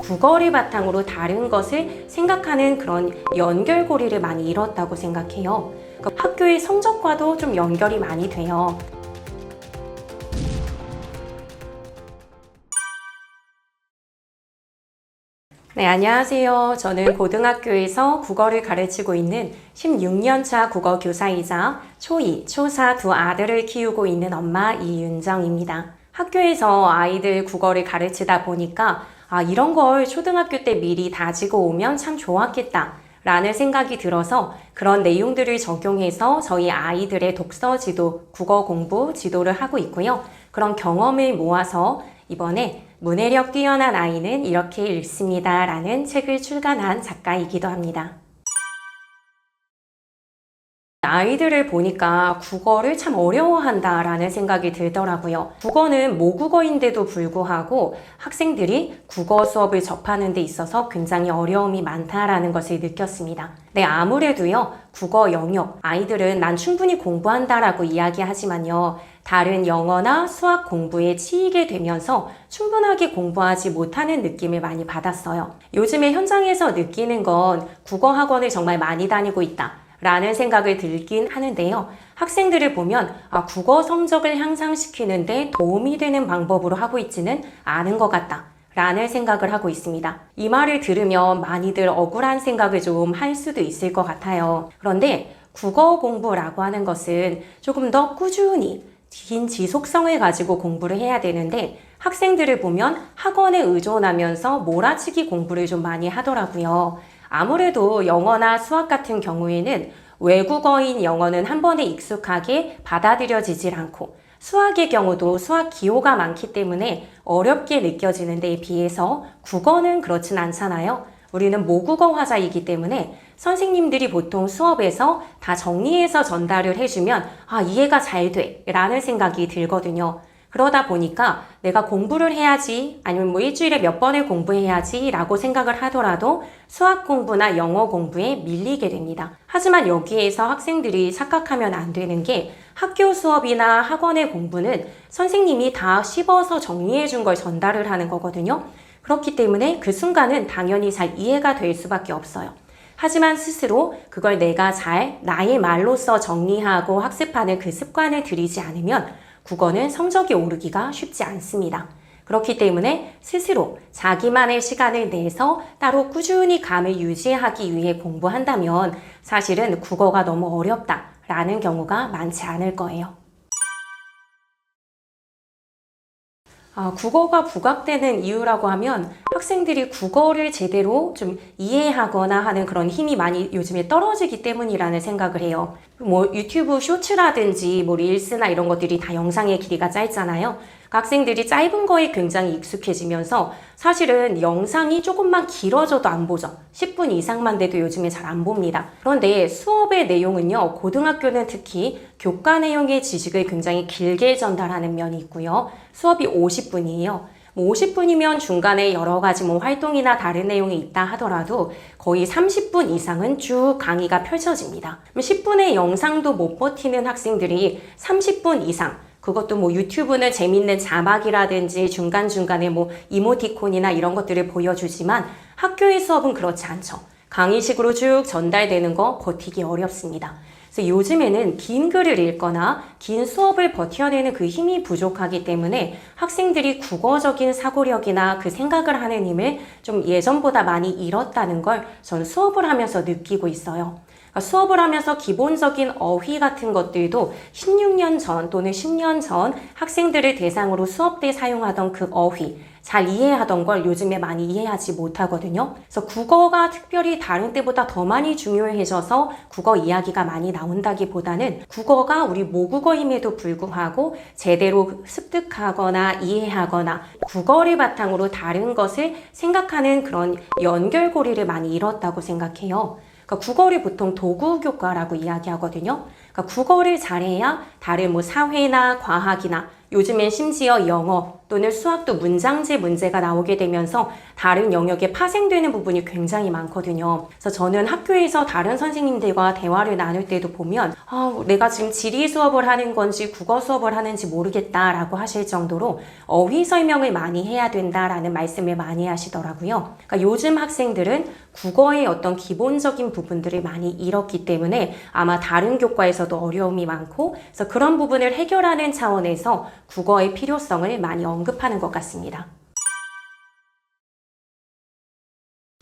국어를 바탕으로 다른 것을 생각하는 그런 연결고리를 많이 잃었다고 생각해요. 그러니까 학교의 성적과도 좀 연결이 많이 돼요. 네, 안녕하세요. 저는 고등학교에서 국어를 가르치고 있는 16년차 국어교사이자 초2, 초4 두 아들을 키우고 있는 엄마 이윤정입니다. 학교에서 아이들 국어를 가르치다 보니까 이런 걸 초등학교 때 미리 다지고 오면 참 좋았겠다 라는 생각이 들어서 그런 내용들을 적용해서 저희 아이들의 독서 지도, 국어 공부 지도를 하고 있고요. 그런 경험을 모아서 이번에 문해력 뛰어난 아이는 이렇게 읽습니다 라는 책을 출간한 작가이기도 합니다. 아이들을 보니까 국어를 참 어려워한다 라는 생각이 들더라고요. 국어는 모국어인데도 불구하고 학생들이 국어 수업을 접하는 데 있어서 굉장히 어려움이 많다라는 것을 느꼈습니다. 네, 아무래도요, 국어 영역, 아이들은 난 충분히 공부한다라고 이야기하지만요, 다른 영어나 수학 공부에 치이게 되면서 충분하게 공부하지 못하는 느낌을 많이 받았어요. 요즘에 현장에서 느끼는 건 국어 학원을 정말 많이 다니고 있다 라는 생각을 들긴 하는데요. 학생들을 보면 국어 성적을 향상시키는데 도움이 되는 방법으로 하고 있지는 않은 것 같다 라는 생각을 하고 있습니다. 이 말을 들으면 많이들 억울한 생각을 좀 할 수도 있을 것 같아요. 그런데 국어 공부라고 하는 것은 조금 더 꾸준히 긴 지속성을 가지고 공부를 해야 되는데 학생들을 보면 학원에 의존하면서 몰아치기 공부를 좀 많이 하더라고요. 아무래도 영어나 수학 같은 경우에는 외국어인 영어는 한 번에 익숙하게 받아들여지질 않고 수학의 경우도 수학 기호가 많기 때문에 어렵게 느껴지는 데에 비해서 국어는 그렇진 않잖아요. 우리는 모국어 화자이기 때문에 선생님들이 보통 수업에서 다 정리해서 전달을 해주면 이해가 잘 돼 라는 생각이 들거든요. 그러다 보니까 내가 공부를 해야지 아니면 일주일에 몇 번을 공부해야지 라고 생각을 하더라도 수학 공부나 영어 공부에 밀리게 됩니다. 하지만 여기에서 학생들이 착각하면 안 되는 게 학교 수업이나 학원의 공부는 선생님이 다 씹어서 정리해 준 걸 전달을 하는 거거든요. 그렇기 때문에 그 순간은 당연히 잘 이해가 될 수밖에 없어요. 하지만 스스로 그걸 내가 잘 나의 말로써 정리하고 학습하는 그 습관을 들이지 않으면 국어는 성적이 오르기가 쉽지 않습니다. 그렇기 때문에 스스로 자기만의 시간을 내서 따로 꾸준히 감을 유지하기 위해 공부한다면 사실은 국어가 너무 어렵다라는 경우가 많지 않을 거예요. 국어가 부각되는 이유라고 하면 학생들이 국어를 제대로 좀 이해하거나 하는 그런 힘이 많이 요즘에 떨어지기 때문이라는 생각을 해요. 유튜브 쇼츠라든지 릴스나 이런 것들이 다 영상의 길이가 짧잖아요. 학생들이 짧은 거에 굉장히 익숙해지면서 사실은 영상이 조금만 길어져도 안 보죠. 10분 이상만 돼도 요즘에 잘 안 봅니다. 그런데 수업의 내용은요, 고등학교는 특히 교과 내용의 지식을 굉장히 길게 전달하는 면이 있고요. 수업이 50분이에요. 50분이면 중간에 여러 가지 활동이나 다른 내용이 있다 하더라도 거의 30분 이상은 쭉 강의가 펼쳐집니다. 10분의 영상도 못 버티는 학생들이 30분 이상, 그것도 유튜브는 재밌는 자막이라든지 중간중간에 이모티콘이나 이런 것들을 보여주지만 학교의 수업은 그렇지 않죠. 강의식으로 쭉 전달되는 거 버티기 어렵습니다. 그래서 요즘에는 긴 글을 읽거나 긴 수업을 버텨내는 그 힘이 부족하기 때문에 학생들이 국어적인 사고력이나 그 생각을 하는 힘을 좀 예전보다 많이 잃었다는 걸 전 수업을 하면서 느끼고 있어요. 수업을 하면서 기본적인 어휘 같은 것들도 16년 전 또는 10년 전 학생들을 대상으로 수업 때 사용하던 그 어휘, 잘 이해하던 걸 요즘에 많이 이해하지 못하거든요. 그래서 국어가 특별히 다른 때보다 더 많이 중요해져서 국어 이야기가 많이 나온다기보다는 국어가 우리 모국어임에도 불구하고 제대로 습득하거나 이해하거나 국어를 바탕으로 다른 것을 생각하는 그런 연결고리를 많이 잃었다고 생각해요. 그러니까 국어를 보통 도구교과라고 이야기하거든요. 그러니까 국어를 잘해야 다른 사회나 과학이나 요즘엔 심지어 영어 또는 수학도 문장제 문제가 나오게 되면서 다른 영역에 파생되는 부분이 굉장히 많거든요. 그래서 저는 학교에서 다른 선생님들과 대화를 나눌 때도 보면 내가 지금 지리 수업을 하는 건지 국어 수업을 하는지 모르겠다라고 하실 정도로 어휘 설명을 많이 해야 된다라는 말씀을 많이 하시더라고요. 그러니까 요즘 학생들은 국어의 어떤 기본적인 부분들을 많이 잃었기 때문에 아마 다른 교과에서도 어려움이 많고, 그래서 그런 부분을 해결하는 차원에서 국어의 필요성을 많이 언급하는 것 같습니다.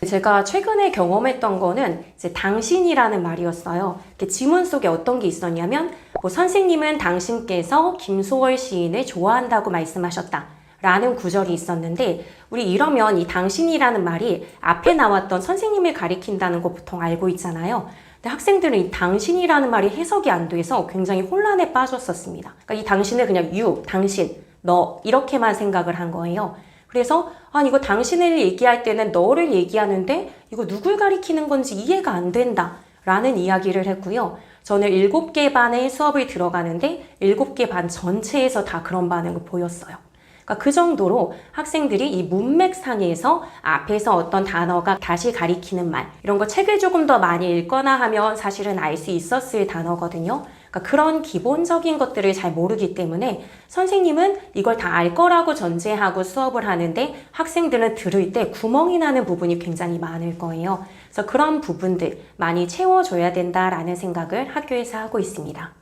제가 최근에 경험했던 거는 이제 당신이라는 말이었어요. 지문 속에 어떤 게 있었냐면, 선생님은 당신께서 김소월 시인을 좋아한다고 말씀하셨다 라는 구절이 있었는데, 우리 이러면 이 당신이라는 말이 앞에 나왔던 선생님을 가리킨다는 거 보통 알고 있잖아요. 근데 학생들은 이 당신이라는 말이 해석이 안 돼서 굉장히 혼란에 빠졌었습니다. 그러니까 이 당신을 그냥 당신, 너 이렇게만 생각을 한 거예요. 그래서 이거 당신을 얘기할 때는 너를 얘기하는데 이거 누굴 가리키는 건지 이해가 안 된다 라는 이야기를 했고요. 저는 7개 반의 수업을 들어가는데 7개 반 전체에서 다 그런 반응을 보였어요. 그러니까 그 정도로 학생들이 이 문맥상에서 앞에서 어떤 단어가 다시 가리키는 말, 이런 거 책을 조금 더 많이 읽거나 하면 사실은 알 수 있었을 단어거든요. 그러니까 그런 기본적인 것들을 잘 모르기 때문에 선생님은 이걸 다 알 거라고 전제하고 수업을 하는데 학생들은 들을 때 구멍이 나는 부분이 굉장히 많을 거예요. 그래서 그런 부분들 많이 채워줘야 된다라는 생각을 학교에서 하고 있습니다.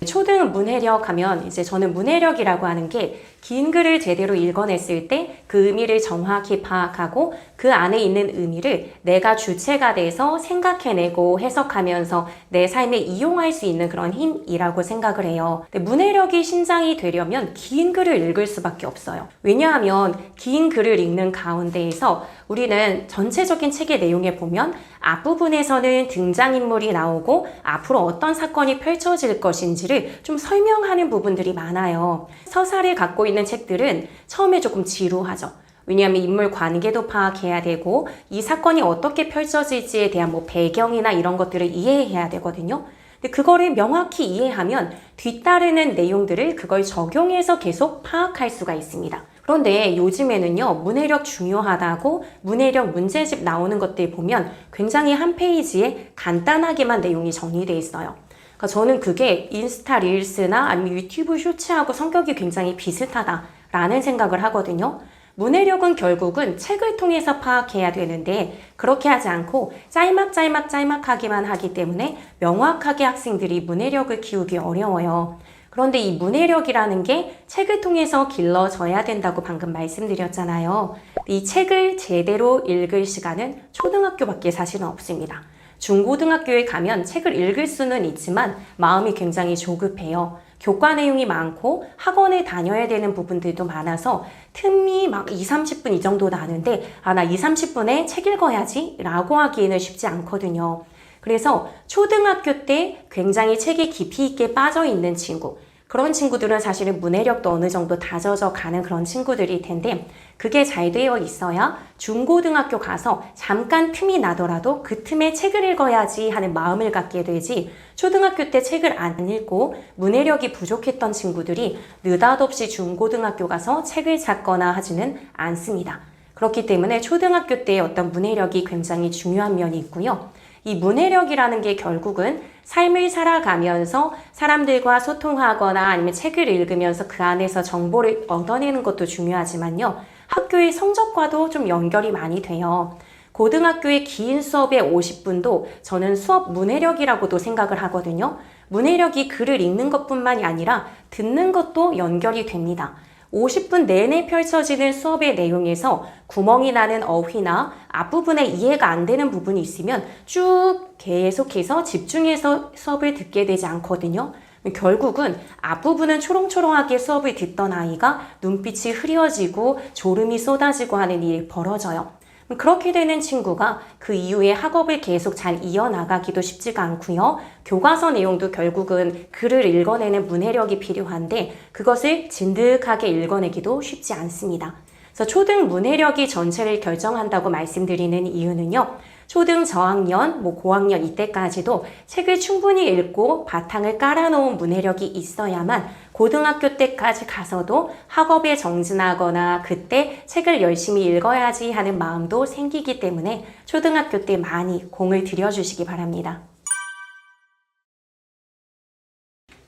초등 문해력 하면 이제 저는 문해력이라고 하는 게 긴 글을 제대로 읽어냈을 때 그 의미를 정확히 파악하고 그 안에 있는 의미를 내가 주체가 돼서 생각해내고 해석하면서 내 삶에 이용할 수 있는 그런 힘이라고 생각을 해요. 근데 문해력이 신장이 되려면 긴 글을 읽을 수밖에 없어요. 왜냐하면 긴 글을 읽는 가운데에서 우리는 전체적인 책의 내용에 보면 앞부분에서는 등장인물이 나오고 앞으로 어떤 사건이 펼쳐질 것인지를 좀 설명하는 부분들이 많아요. 서사를 갖고 있는 책들은 처음에 조금 지루하죠. 왜냐하면 인물 관계도 파악해야 되고 이 사건이 어떻게 펼쳐질지에 대한 배경이나 이런 것들을 이해해야 되거든요. 근데 그거를 명확히 이해하면 뒤따르는 내용들을 그걸 적용해서 계속 파악할 수가 있습니다. 그런데 요즘에는요, 문해력 중요하다고 문해력 문제집 나오는 것들 보면 굉장히 한 페이지에 간단하게만 내용이 정리되어 있어요. 그러니까 저는 그게 인스타 릴스나 아니면 유튜브 쇼츠하고 성격이 굉장히 비슷하다라는 생각을 하거든요. 문해력은 결국은 책을 통해서 파악해야 되는데 그렇게 하지 않고 짤막하기만 하기 때문에 명확하게 학생들이 문해력을 키우기 어려워요. 그런데 이 문해력이라는 게 책을 통해서 길러져야 된다고 방금 말씀드렸잖아요. 이 책을 제대로 읽을 시간은 초등학교밖에 사실은 없습니다. 중고등학교에 가면 책을 읽을 수는 있지만 마음이 굉장히 조급해요. 교과 내용이 많고 학원에 다녀야 되는 부분들도 많아서 틈이 막 20-30분 이 정도 나는데 나 20-30분에 책 읽어야지 라고 하기에는 쉽지 않거든요. 그래서 초등학교 때 굉장히 책에 깊이 있게 빠져 있는 친구, 그런 친구들은 사실은 문해력도 어느 정도 다져져 가는 그런 친구들일 텐데 그게 잘 되어 있어야 중고등학교 가서 잠깐 틈이 나더라도 그 틈에 책을 읽어야지 하는 마음을 갖게 되지, 초등학교 때 책을 안 읽고 문해력이 부족했던 친구들이 느닷없이 중고등학교 가서 책을 찾거나 하지는 않습니다. 그렇기 때문에 초등학교 때의 어떤 문해력이 굉장히 중요한 면이 있고요. 이 문해력이라는 게 결국은 삶을 살아가면서 사람들과 소통하거나 아니면 책을 읽으면서 그 안에서 정보를 얻어내는 것도 중요하지만요. 학교의 성적과도 좀 연결이 많이 돼요. 고등학교의 긴 수업의 50분도 저는 수업 문해력이라고도 생각을 하거든요. 문해력이 글을 읽는 것뿐만이 아니라 듣는 것도 연결이 됩니다. 50분 내내 펼쳐지는 수업의 내용에서 구멍이 나는 어휘나 앞부분에 이해가 안 되는 부분이 있으면 쭉 계속해서 집중해서 수업을 듣게 되지 않거든요. 결국은 앞부분은 초롱초롱하게 수업을 듣던 아이가 눈빛이 흐려지고 졸음이 쏟아지고 하는 일이 벌어져요. 그렇게 되는 친구가 그 이후에 학업을 계속 잘 이어나가기도 쉽지가 않고요. 교과서 내용도 결국은 글을 읽어내는 문해력이 필요한데 그것을 진득하게 읽어내기도 쉽지 않습니다. 그래서 초등 문해력이 전체를 결정한다고 말씀드리는 이유는요. 초등 저학년, 고학년 이때까지도 책을 충분히 읽고 바탕을 깔아놓은 문해력이 있어야만 고등학교 때까지 가서도 학업에 정진하거나 그때 책을 열심히 읽어야지 하는 마음도 생기기 때문에 초등학교 때 많이 공을 들여주시기 바랍니다.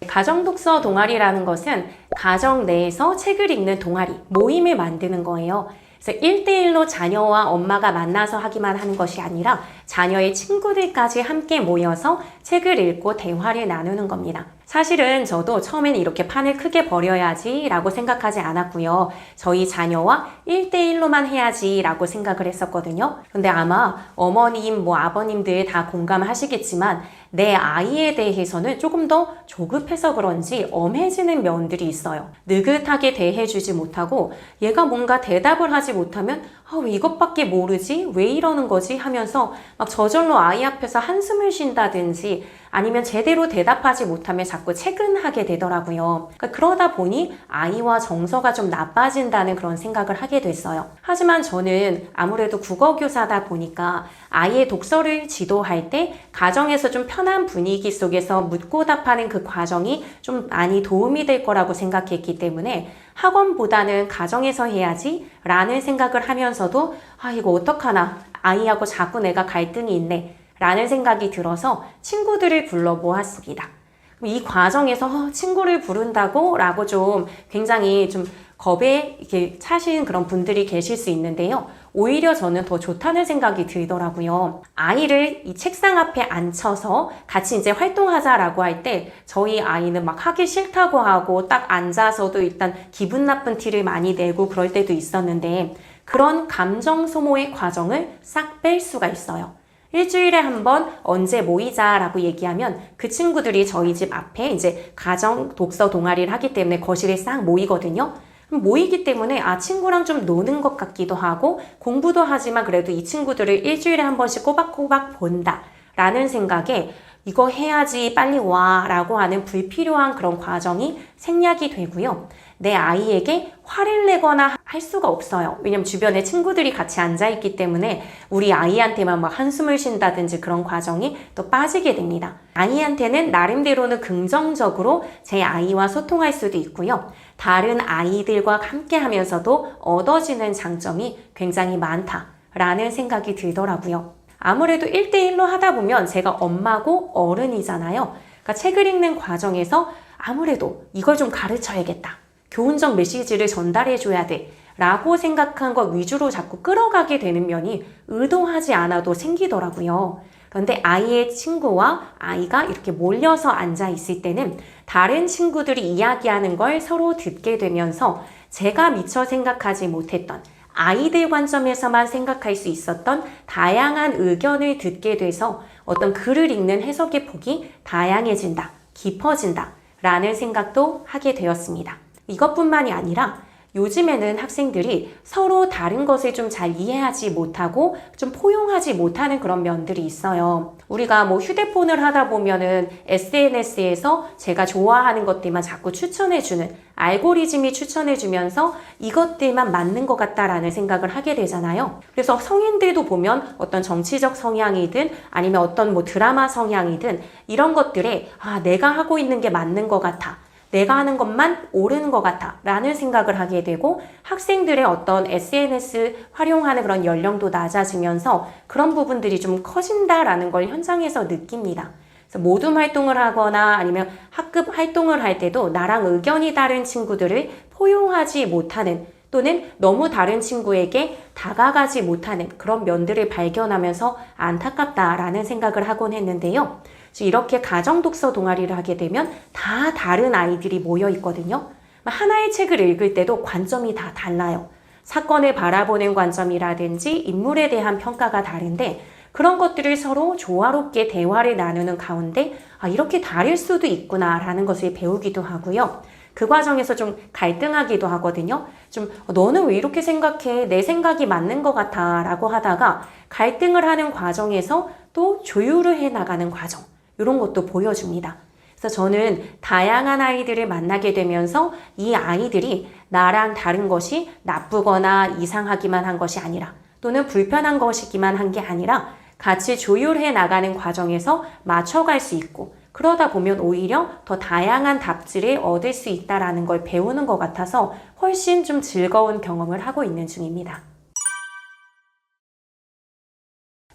가정독서 동아리라는 것은 가정 내에서 책을 읽는 동아리, 모임을 만드는 거예요. 그래서 1대1로 자녀와 엄마가 만나서 하기만 하는 것이 아니라 자녀의 친구들까지 함께 모여서 책을 읽고 대화를 나누는 겁니다. 사실은 저도 처음에는 이렇게 판을 크게 벌여야지 라고 생각하지 않았고요. 저희 자녀와 1대1로만 해야지 라고 생각을 했었거든요. 근데 아마 어머님, 아버님들 다 공감하시겠지만 내 아이에 대해서는 조금 더 조급해서 그런지 엄해지는 면들이 있어요. 느긋하게 대해주지 못하고 얘가 뭔가 대답을 하지 못하면 왜 이것밖에 모르지? 왜 이러는 거지? 하면서 막 저절로 아이 앞에서 한숨을 쉰다든지 아니면 제대로 대답하지 못하면 자꾸 체근하게 되더라고요. 그러다 보니 아이와 정서가 좀 나빠진다는 그런 생각을 하게 됐어요. 하지만 저는 아무래도 국어교사다 보니까 아이의 독서를 지도할 때 가정에서 좀 편한 분위기 속에서 묻고 답하는 그 과정이 좀 많이 도움이 될 거라고 생각했기 때문에 학원보다는 가정에서 해야지 라는 생각을 하면서도 이거 어떡하나, 아이하고 자꾸 내가 갈등이 있네 라는 생각이 들어서 친구들을 불러보았습니다. 이 과정에서 친구를 부른다고 라고 좀 굉장히 좀 겁에 이렇게 차신 그런 분들이 계실 수 있는데요. 오히려 저는 더 좋다는 생각이 들더라고요. 아이를 이 책상 앞에 앉혀서 같이 이제 활동하자라고 할 때 저희 아이는 막 하기 싫다고 하고 딱 앉아서도 일단 기분 나쁜 티를 많이 내고 그럴 때도 있었는데 그런 감정 소모의 과정을 싹 뺄 수가 있어요. 일주일에 한 번 언제 모이자라고 얘기하면 그 친구들이 저희 집 앞에 이제 가정 독서 동아리를 하기 때문에 거실에 싹 모이거든요. 모이기 때문에 친구랑 좀 노는 것 같기도 하고 공부도 하지만 그래도 이 친구들을 일주일에 한 번씩 꼬박꼬박 본다 라는 생각에 이거 해야지 빨리 와 라고 하는 불필요한 그런 과정이 생략이 되고요. 내 아이에게 화를 내거나 할 수가 없어요. 왜냐면 주변에 친구들이 같이 앉아있기 때문에 우리 아이한테만 막 한숨을 쉰다든지 그런 과정이 또 빠지게 됩니다. 아이한테는 나름대로는 긍정적으로 제 아이와 소통할 수도 있고요. 다른 아이들과 함께 하면서도 얻어지는 장점이 굉장히 많다라는 생각이 들더라고요. 아무래도 1대1로 하다 보면 제가 엄마고 어른이잖아요. 그러니까 책을 읽는 과정에서 아무래도 이걸 좀 가르쳐야겠다. 교훈적 메시지를 전달해줘야 돼. 라고 생각한 것 위주로 자꾸 끌어가게 되는 면이 의도하지 않아도 생기더라고요. 그런데 아이의 친구와 아이가 이렇게 몰려서 앉아 있을 때는 다른 친구들이 이야기하는 걸 서로 듣게 되면서 제가 미처 생각하지 못했던 아이들 관점에서만 생각할 수 있었던 다양한 의견을 듣게 돼서 어떤 글을 읽는 해석의 폭이 다양해진다, 깊어진다 라는 생각도 하게 되었습니다. 이것뿐만이 아니라 요즘에는 학생들이 서로 다른 것을 좀 잘 이해하지 못하고 좀 포용하지 못하는 그런 면들이 있어요. 우리가 휴대폰을 하다 보면은 SNS에서 제가 좋아하는 것들만 자꾸 추천해주는 알고리즘이 추천해주면서 이것들만 맞는 것 같다라는 생각을 하게 되잖아요. 그래서 성인들도 보면 어떤 정치적 성향이든 아니면 어떤 드라마 성향이든 이런 것들에 내가 하고 있는 게 맞는 것 같아. 내가 하는 것만 옳은 것 같아 라는 생각을 하게 되고 학생들의 어떤 SNS 활용하는 그런 연령도 낮아지면서 그런 부분들이 좀 커진다라는 걸 현장에서 느낍니다. 그래서 모둠 활동을 하거나 아니면 학급 활동을 할 때도 나랑 의견이 다른 친구들을 포용하지 못하는 또는 너무 다른 친구에게 다가가지 못하는 그런 면들을 발견하면서 안타깝다라는 생각을 하곤 했는데요. 이렇게 가정독서 동아리를 하게 되면 다 다른 아이들이 모여 있거든요. 하나의 책을 읽을 때도 관점이 다 달라요. 사건을 바라보는 관점이라든지 인물에 대한 평가가 다른데 그런 것들을 서로 조화롭게 대화를 나누는 가운데 이렇게 다를 수도 있구나 라는 것을 배우기도 하고요. 그 과정에서 좀 갈등하기도 하거든요. 너는 왜 이렇게 생각해? 내 생각이 맞는 것 같아 라고 하다가 갈등을 하는 과정에서 또 조율을 해 나가는 과정 이런 것도 보여줍니다. 그래서 저는 다양한 아이들을 만나게 되면서 이 아이들이 나랑 다른 것이 나쁘거나 이상하기만 한 것이 아니라 또는 불편한 것이기만 한 게 아니라 같이 조율해 나가는 과정에서 맞춰갈 수 있고 그러다 보면 오히려 더 다양한 답지를 얻을 수 있다라는 걸 배우는 것 같아서 훨씬 좀 즐거운 경험을 하고 있는 중입니다.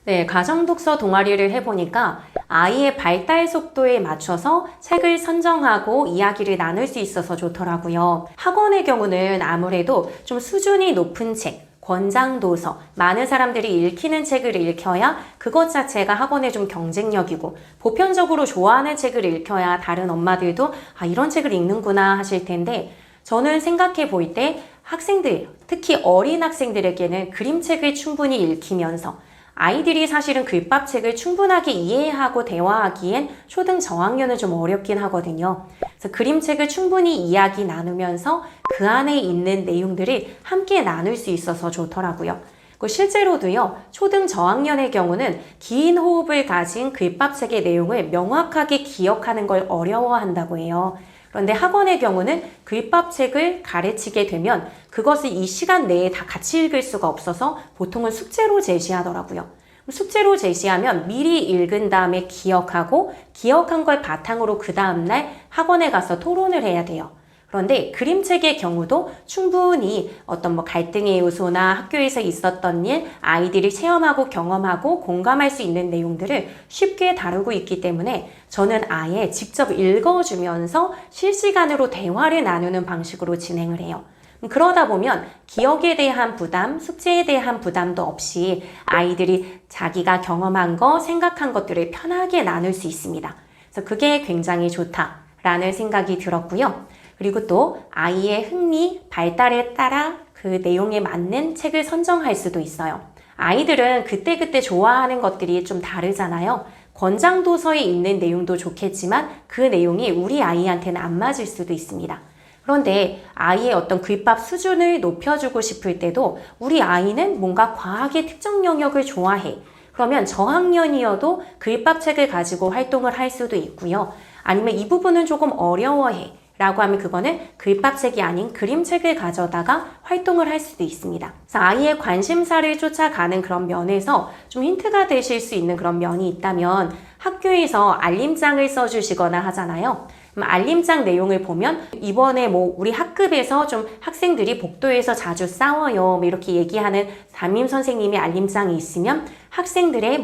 네, 가정독서 동아리를 해보니까 아이의 발달 속도에 맞춰서 책을 선정하고 이야기를 나눌 수 있어서 좋더라고요. 학원의 경우는 아무래도 좀 수준이 높은 책, 권장도서, 많은 사람들이 읽히는 책을 읽혀야 그것 자체가 학원의 좀 경쟁력이고 보편적으로 좋아하는 책을 읽혀야 다른 엄마들도 이런 책을 읽는구나 하실 텐데 저는 생각해 볼 때 학생들, 특히 어린 학생들에게는 그림책을 충분히 읽히면서 아이들이 사실은 글밥책을 충분하게 이해하고 대화하기엔 초등 저학년은 좀 어렵긴 하거든요. 그래서 그림책을 충분히 이야기 나누면서 그 안에 있는 내용들을 함께 나눌 수 있어서 좋더라고요. 실제로도요, 초등 저학년의 경우는 긴 호흡을 가진 글밥책의 내용을 명확하게 기억하는 걸 어려워한다고 해요. 그런데 학원의 경우는 글밥책을 가르치게 되면 그것을 이 시간 내에 다 같이 읽을 수가 없어서 보통은 숙제로 제시하더라고요. 숙제로 제시하면 미리 읽은 다음에 기억하고 기억한 걸 바탕으로 그 다음날 학원에 가서 토론을 해야 돼요. 그런데 그림책의 경우도 충분히 어떤 갈등의 요소나 학교에서 있었던 일, 아이들이 체험하고 경험하고 공감할 수 있는 내용들을 쉽게 다루고 있기 때문에 저는 아예 직접 읽어주면서 실시간으로 대화를 나누는 방식으로 진행을 해요. 그러다 보면 기억에 대한 부담, 숙제에 대한 부담도 없이 아이들이 자기가 경험한 거, 생각한 것들을 편하게 나눌 수 있습니다. 그래서 그게 굉장히 좋다라는 생각이 들었고요. 그리고 또 아이의 흥미, 발달에 따라 그 내용에 맞는 책을 선정할 수도 있어요. 아이들은 그때그때 좋아하는 것들이 좀 다르잖아요. 권장도서에 있는 내용도 좋겠지만 그 내용이 우리 아이한테는 안 맞을 수도 있습니다. 그런데 아이의 어떤 글밥 수준을 높여주고 싶을 때도 우리 아이는 뭔가 과학의 특정 영역을 좋아해. 그러면 저학년이어도 글밥책을 가지고 활동을 할 수도 있고요. 아니면 이 부분은 조금 어려워해. 라고 하면 그거는 글밥책이 아닌 그림책을 가져다가 활동을 할 수도 있습니다. 그래서 아이의 관심사를 쫓아가는 그런 면에서 좀 힌트가 되실 수 있는 그런 면이 있다면 학교에서 알림장을 써주시거나 하잖아요. 알림장 내용을 보면 이번에 우리 학급에서 좀 학생들이 복도에서 자주 싸워요. 이렇게 얘기하는 담임 선생님의 알림장이 있으면 학생들의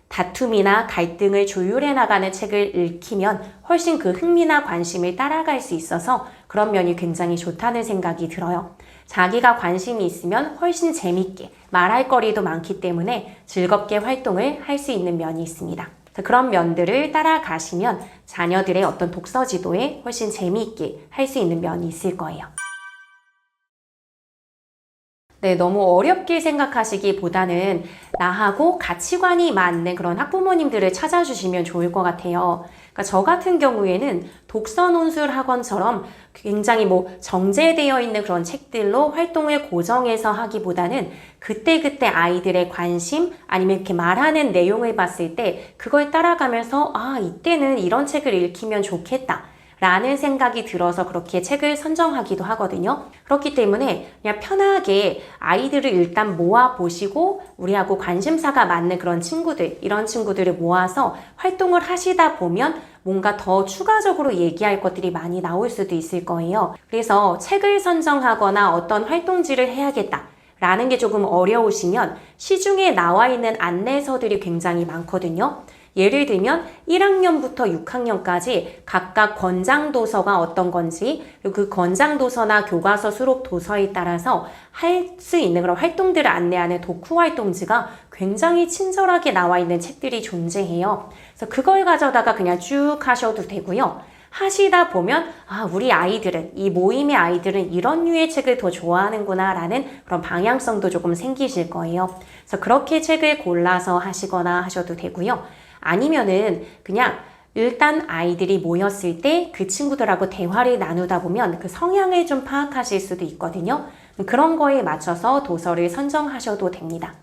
다툼이나 갈등을 조율해 나가는 책을 읽히면 훨씬 그 흥미나 관심을 따라갈 수 있어서 그런 면이 굉장히 좋다는 생각이 들어요. 자기가 관심이 있으면 훨씬 재밌게 말할 거리도 많기 때문에 즐겁게 활동을 할 수 있는 면이 있습니다. 그런 면들을 따라가시면 자녀들의 어떤 독서 지도에 훨씬 재미있게 할 수 있는 면이 있을 거예요. 네, 너무 어렵게 생각하시기보다는 나하고 가치관이 맞는 그런 학부모님들을 찾아주시면 좋을 것 같아요. 그러니까 저 같은 경우에는 독서 논술 학원처럼 굉장히 정제되어 있는 그런 책들로 활동을 고정해서 하기보다는 그때그때 아이들의 관심 아니면 이렇게 말하는 내용을 봤을 때 그걸 따라가면서 이때는 이런 책을 읽히면 좋겠다. 라는 생각이 들어서 그렇게 책을 선정하기도 하거든요. 그렇기 때문에 그냥 편하게 아이들을 일단 모아보시고 우리하고 관심사가 맞는 그런 친구들, 이런 친구들을 모아서 활동을 하시다 보면 뭔가 더 추가적으로 얘기할 것들이 많이 나올 수도 있을 거예요. 그래서 책을 선정하거나 어떤 활동지를 해야겠다. 라는 게 조금 어려우시면 시중에 나와 있는 안내서들이 굉장히 많거든요. 예를 들면 1학년부터 6학년까지 각각 권장도서가 어떤 건지 그리고 그 권장도서나 교과서 수록 도서에 따라서 할 수 있는 그런 활동들을 안내하는 독후활동지가 굉장히 친절하게 나와 있는 책들이 존재해요. 그래서 그걸 가져다가 그냥 쭉 하셔도 되고요. 하시다 보면 우리 아이들은 이 모임의 아이들은 이런 류의 책을 더 좋아하는구나 라는 그런 방향성도 조금 생기실 거예요. 그래서 그렇게 책을 골라서 하시거나 하셔도 되고요. 아니면은 그냥 일단 아이들이 모였을 때 그 친구들하고 대화를 나누다 보면 그 성향을 좀 파악하실 수도 있거든요. 그런 거에 맞춰서 도서를 선정하셔도 됩니다.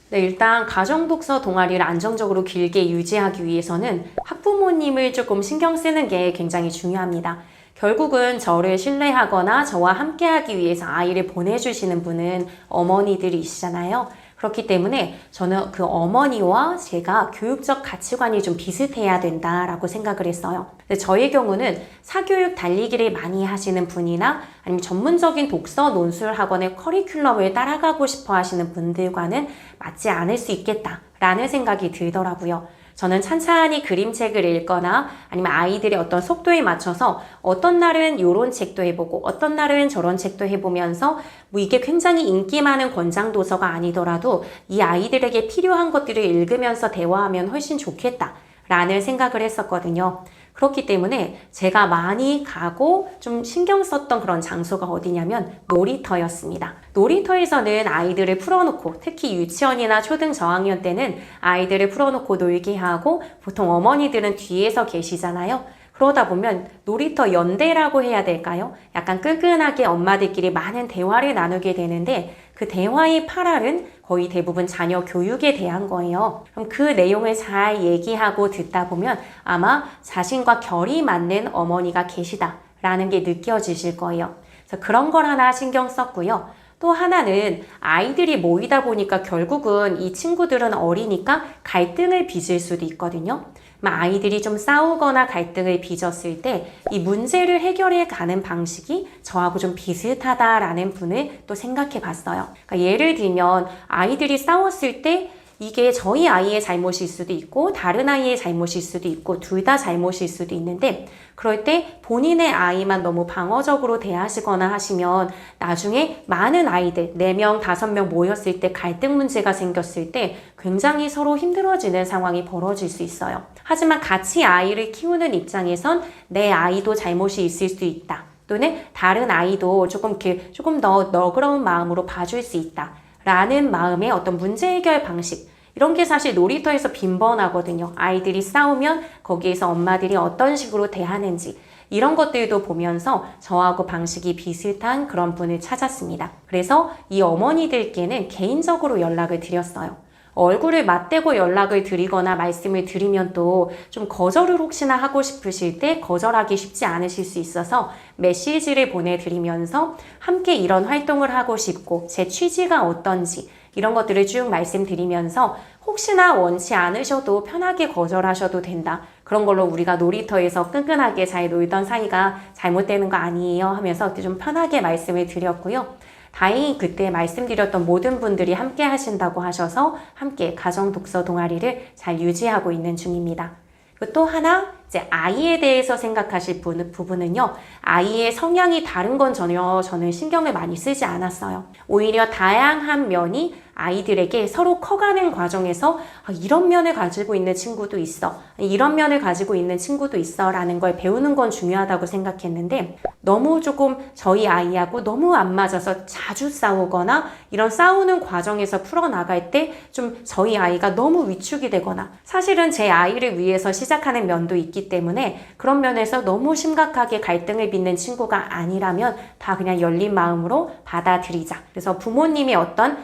네, 일단 가정독서 동아리를 안정적으로 길게 유지하기 위해서는 학부모님을 조금 신경 쓰는 게 굉장히 중요합니다. 결국은 저를 신뢰하거나 저와 함께하기 위해서 아이를 보내주시는 분은 어머니들이시잖아요. 그렇기 때문에 저는 그 어머니와 제가 교육적 가치관이 좀 비슷해야 된다라고 생각을 했어요. 근데 저의 경우는 사교육 달리기를 많이 하시는 분이나 아니면 전문적인 독서 논술 학원의 커리큘럼을 따라가고 싶어 하시는 분들과는 맞지 않을 수 있겠다라는 생각이 들더라고요. 저는 찬찬히 그림책을 읽거나 아니면 아이들의 어떤 속도에 맞춰서 어떤 날은 이런 책도 해보고 어떤 날은 저런 책도 해보면서 뭐 이게 굉장히 인기 많은 권장 도서가 아니더라도 이 아이들에게 필요한 것들을 읽으면서 대화하면 훨씬 좋겠다라는 생각을 했었거든요. 그렇기 때문에 제가 많이 가고 좀 신경 썼던 그런 장소가 어디냐면 놀이터였습니다. 놀이터에서는 아이들을 풀어놓고 특히 유치원이나 초등 저학년 때는 아이들을 풀어놓고 놀게 하고 보통 어머니들은 뒤에서 계시잖아요. 그러다 보면 놀이터 연대라고 해야 될까요? 약간 끈끈하게 엄마들끼리 많은 대화를 나누게 되는데 그 대화의 팔알은 거의 대부분 자녀 교육에 대한 거예요. 그럼 그 내용을 잘 얘기하고 듣다 보면 아마 자신과 결이 맞는 어머니가 계시다라는 게 느껴지실 거예요. 그래서 그런 걸 하나 신경 썼고요. 또 하나는 아이들이 모이다 보니까 결국은 이 친구들은 어리니까 갈등을 빚을 수도 있거든요. 아이들이 좀 싸우거나 갈등을 빚었을 때 이 문제를 해결해 가는 방식이 저하고 좀 비슷하다라는 분을 또 생각해 봤어요. 그러니까 예를 들면 아이들이 싸웠을 때 이게 저희 아이의 잘못일 수도 있고 다른 아이의 잘못일 수도 있고 둘 다 잘못일 수도 있는데 그럴 때 본인의 아이만 너무 방어적으로 대하시거나 하시면 나중에 많은 아이들 4명, 5명 모였을 때 갈등 문제가 생겼을 때 굉장히 서로 힘들어지는 상황이 벌어질 수 있어요. 하지만 같이 아이를 키우는 입장에선 내 아이도 잘못이 있을 수 있다. 또는 다른 아이도 조금 더 너그러운 마음으로 봐줄 수 있다. 라는 마음의 어떤 문제 해결 방식 이런 게 사실 놀이터에서 빈번하거든요. 아이들이 싸우면 거기에서 엄마들이 어떤 식으로 대하는지 이런 것들도 보면서 저하고 방식이 비슷한 그런 분을 찾았습니다. 그래서 이 어머니들께는 개인적으로 연락을 드렸어요. 얼굴을 맞대고 연락을 드리거나 말씀을 드리면 또 좀 거절을 혹시나 하고 싶으실 때 거절하기 쉽지 않으실 수 있어서 메시지를 보내드리면서 함께 이런 활동을 하고 싶고 제 취지가 어떤지 이런 것들을 쭉 말씀드리면서 혹시나 원치 않으셔도 편하게 거절하셔도 된다. 그런 걸로 우리가 놀이터에서 끈끈하게 잘 놀던 사이가 잘못되는 거 아니에요 하면서 좀 편하게 말씀을 드렸고요. 다행히 그때 말씀드렸던 모든 분들이 함께 하신다고 하셔서 함께 가정 독서 동아리를 잘 유지하고 있는 중입니다. 그리고 또 하나 이제 아이에 대해서 생각하실 부분은요. 아이의 성향이 다른 건 전혀 저는 신경을 많이 쓰지 않았어요. 오히려 다양한 면이 아이들에게 서로 커가는 과정에서 이런 면을 가지고 있는 친구도 있어. 이런 면을 가지고 있는 친구도 있어. 라는 걸 배우는 건 중요하다고 생각했는데 너무 조금 저희 아이하고 너무 안 맞아서 자주 싸우거나 이런 싸우는 과정에서 풀어나갈 때 좀 저희 아이가 너무 위축이 되거나 사실은 제 아이를 위해서 시작하는 면도 있기 때문에 그런 면에서 너무 심각하게 갈등을 빚는 친구가 아니라면 다 그냥 열린 마음으로 받아들이자. 그래서 부모님의 어떤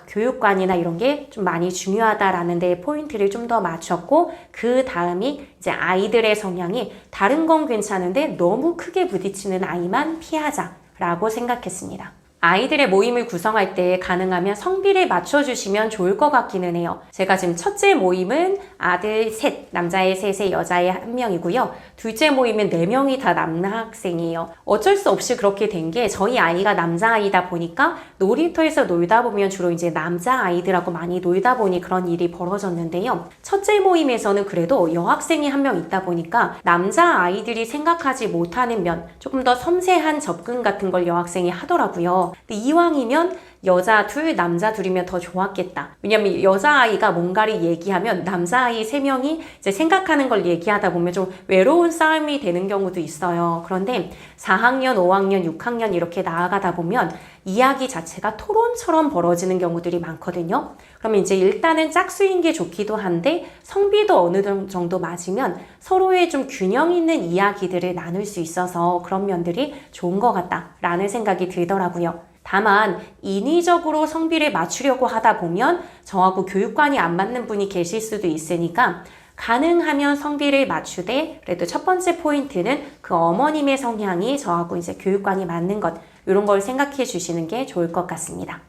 교육관이나 이런 게 좀 많이 중요하다라는 데에 포인트를 좀 더 맞췄고 그 다음이 이제 아이들의 성향이 다른 건 괜찮은데 너무 크게 부딪히는 아이만 피하자라고 생각했습니다. 아이들의 모임을 구성할 때 가능하면 성비를 맞춰주시면 좋을 것 같기는 해요. 제가 지금 첫째 모임은 아들 셋, 남자애 셋에 여자애 1명이고요. 둘째 모임은 4명이 다 남학생이에요. 어쩔 수 없이 그렇게 된 게 저희 아이가 남자아이다 보니까 놀이터에서 놀다 보면 주로 이제 남자아이들하고 많이 놀다 보니 그런 일이 벌어졌는데요. 첫째 모임에서는 그래도 여학생이 1명 있다 보니까 남자아이들이 생각하지 못하는 면, 조금 더 섬세한 접근 같은 걸 여학생이 하더라고요. 근데 이왕이면 여자 둘, 남자 둘이면 더 좋았겠다. 왜냐면 여자아이가 뭔가를 얘기하면 남자아이 3명이 이제 생각하는 걸 얘기하다 보면 좀 외로운 싸움이 되는 경우도 있어요. 그런데 4학년, 5학년, 6학년 이렇게 나아가다 보면 이야기 자체가 토론처럼 벌어지는 경우들이 많거든요. 그러면 이제 일단은 짝수인 게 좋기도 한데 성비도 어느 정도 맞으면 서로의 좀 균형 있는 이야기들을 나눌 수 있어서 그런 면들이 좋은 것 같다라는 생각이 들더라고요. 다만 인위적으로 성비를 맞추려고 하다 보면 저하고 교육관이 안 맞는 분이 계실 수도 있으니까 가능하면 성비를 맞추되 그래도 첫 번째 포인트는 그 어머님의 성향이 저하고 이제 교육관이 맞는 것 이런 걸 생각해 주시는 게 좋을 것 같습니다.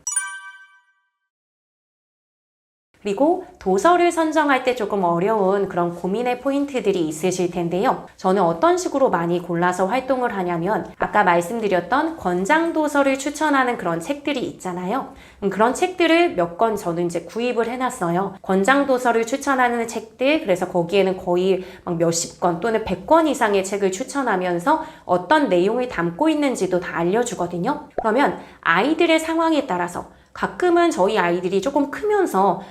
그리고 도서를 선정할 때 조금 어려운 그런 고민의 포인트들이 있으실 텐데요. 저는 어떤 식으로 많이 골라서 활동을 하냐면 아까 말씀드렸던 권장 도서를 추천하는 그런 책들이 있잖아요. 그런 책들을 몇 권 저는 이제 구입을 해놨어요. 권장 도서를 추천하는 책들, 그래서 거기에는 거의 막 몇십 권 또는 100권 이상의 책을 추천하면서 어떤 내용을 담고 있는지도 다 알려주거든요. 그러면 아이들의 상황에 따라서 가끔은 저희 아이들이 조금 크면서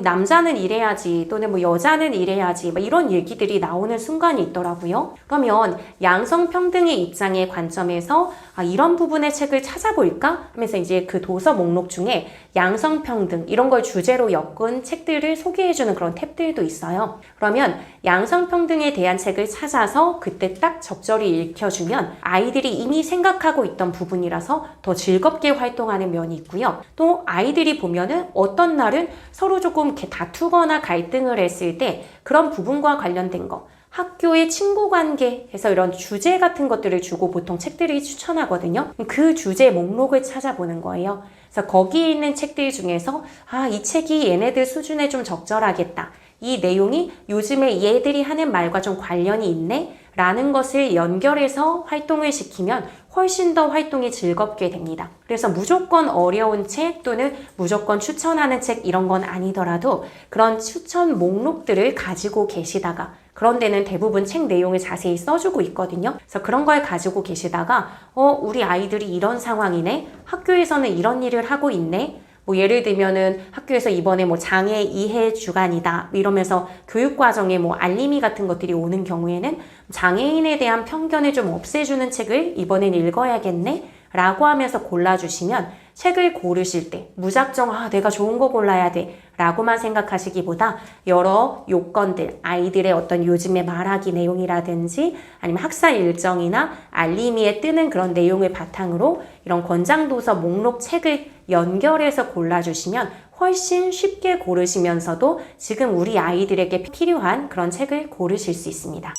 남자는 이래야지 또는 뭐 여자는 이래야지 막 이런 얘기들이 나오는 순간이 있더라고요. 그러면 양성평등의 입장의 관점에서 이런 부분의 책을 찾아볼까 하면서 이제 그 도서 목록 중에 양성평등 이런 걸 주제로 엮은 책들을 소개해주는 그런 탭들도 있어요. 그러면 양성평등에 대한 책을 찾아서 그때 딱 적절히 읽혀주면 아이들이 이미 생각하고 있던 부분이라서 더 즐겁게 활동하는 면이 있고요. 또 아이들이 보면은 어떤 날은 서로 조금 이렇게 다투거나 갈등을 했을 때 그런 부분과 관련된 거 학교의 친구 관계에서 이런 주제 같은 것들을 주고 보통 책들이 추천하거든요. 그 주제 목록을 찾아보는 거예요. 그래서 거기에 있는 책들 중에서 이 책이 얘네들 수준에 좀 적절하겠다. 이 내용이 요즘에 얘들이 하는 말과 좀 관련이 있네? 라는 것을 연결해서 활동을 시키면 훨씬 더 활동이 즐겁게 됩니다. 그래서 무조건 어려운 책 또는 무조건 추천하는 책 이런 건 아니더라도 그런 추천 목록들을 가지고 계시다가 그런 데는 대부분 책 내용을 자세히 써주고 있거든요. 그래서 그런 걸 가지고 계시다가 우리 아이들이 이런 상황이네? 학교에서는 이런 일을 하고 있네? 뭐 예를 들면은 학교에서 이번에 뭐 장애 이해 주간이다 이러면서 교육과정에 뭐 알림이 같은 것들이 오는 경우에는 장애인에 대한 편견을 좀 없애주는 책을 이번엔 읽어야겠네 라고 하면서 골라주시면 책을 고르실 때 무작정 내가 좋은 거 골라야 돼 라고만 생각하시기보다 여러 요건들, 아이들의 어떤 요즘의 말하기 내용이라든지 아니면 학사 일정이나 알림이에 뜨는 그런 내용을 바탕으로 이런 권장도서 목록 책을 연결해서 골라주시면 훨씬 쉽게 고르시면서도 지금 우리 아이들에게 필요한 그런 책을 고르실 수 있습니다.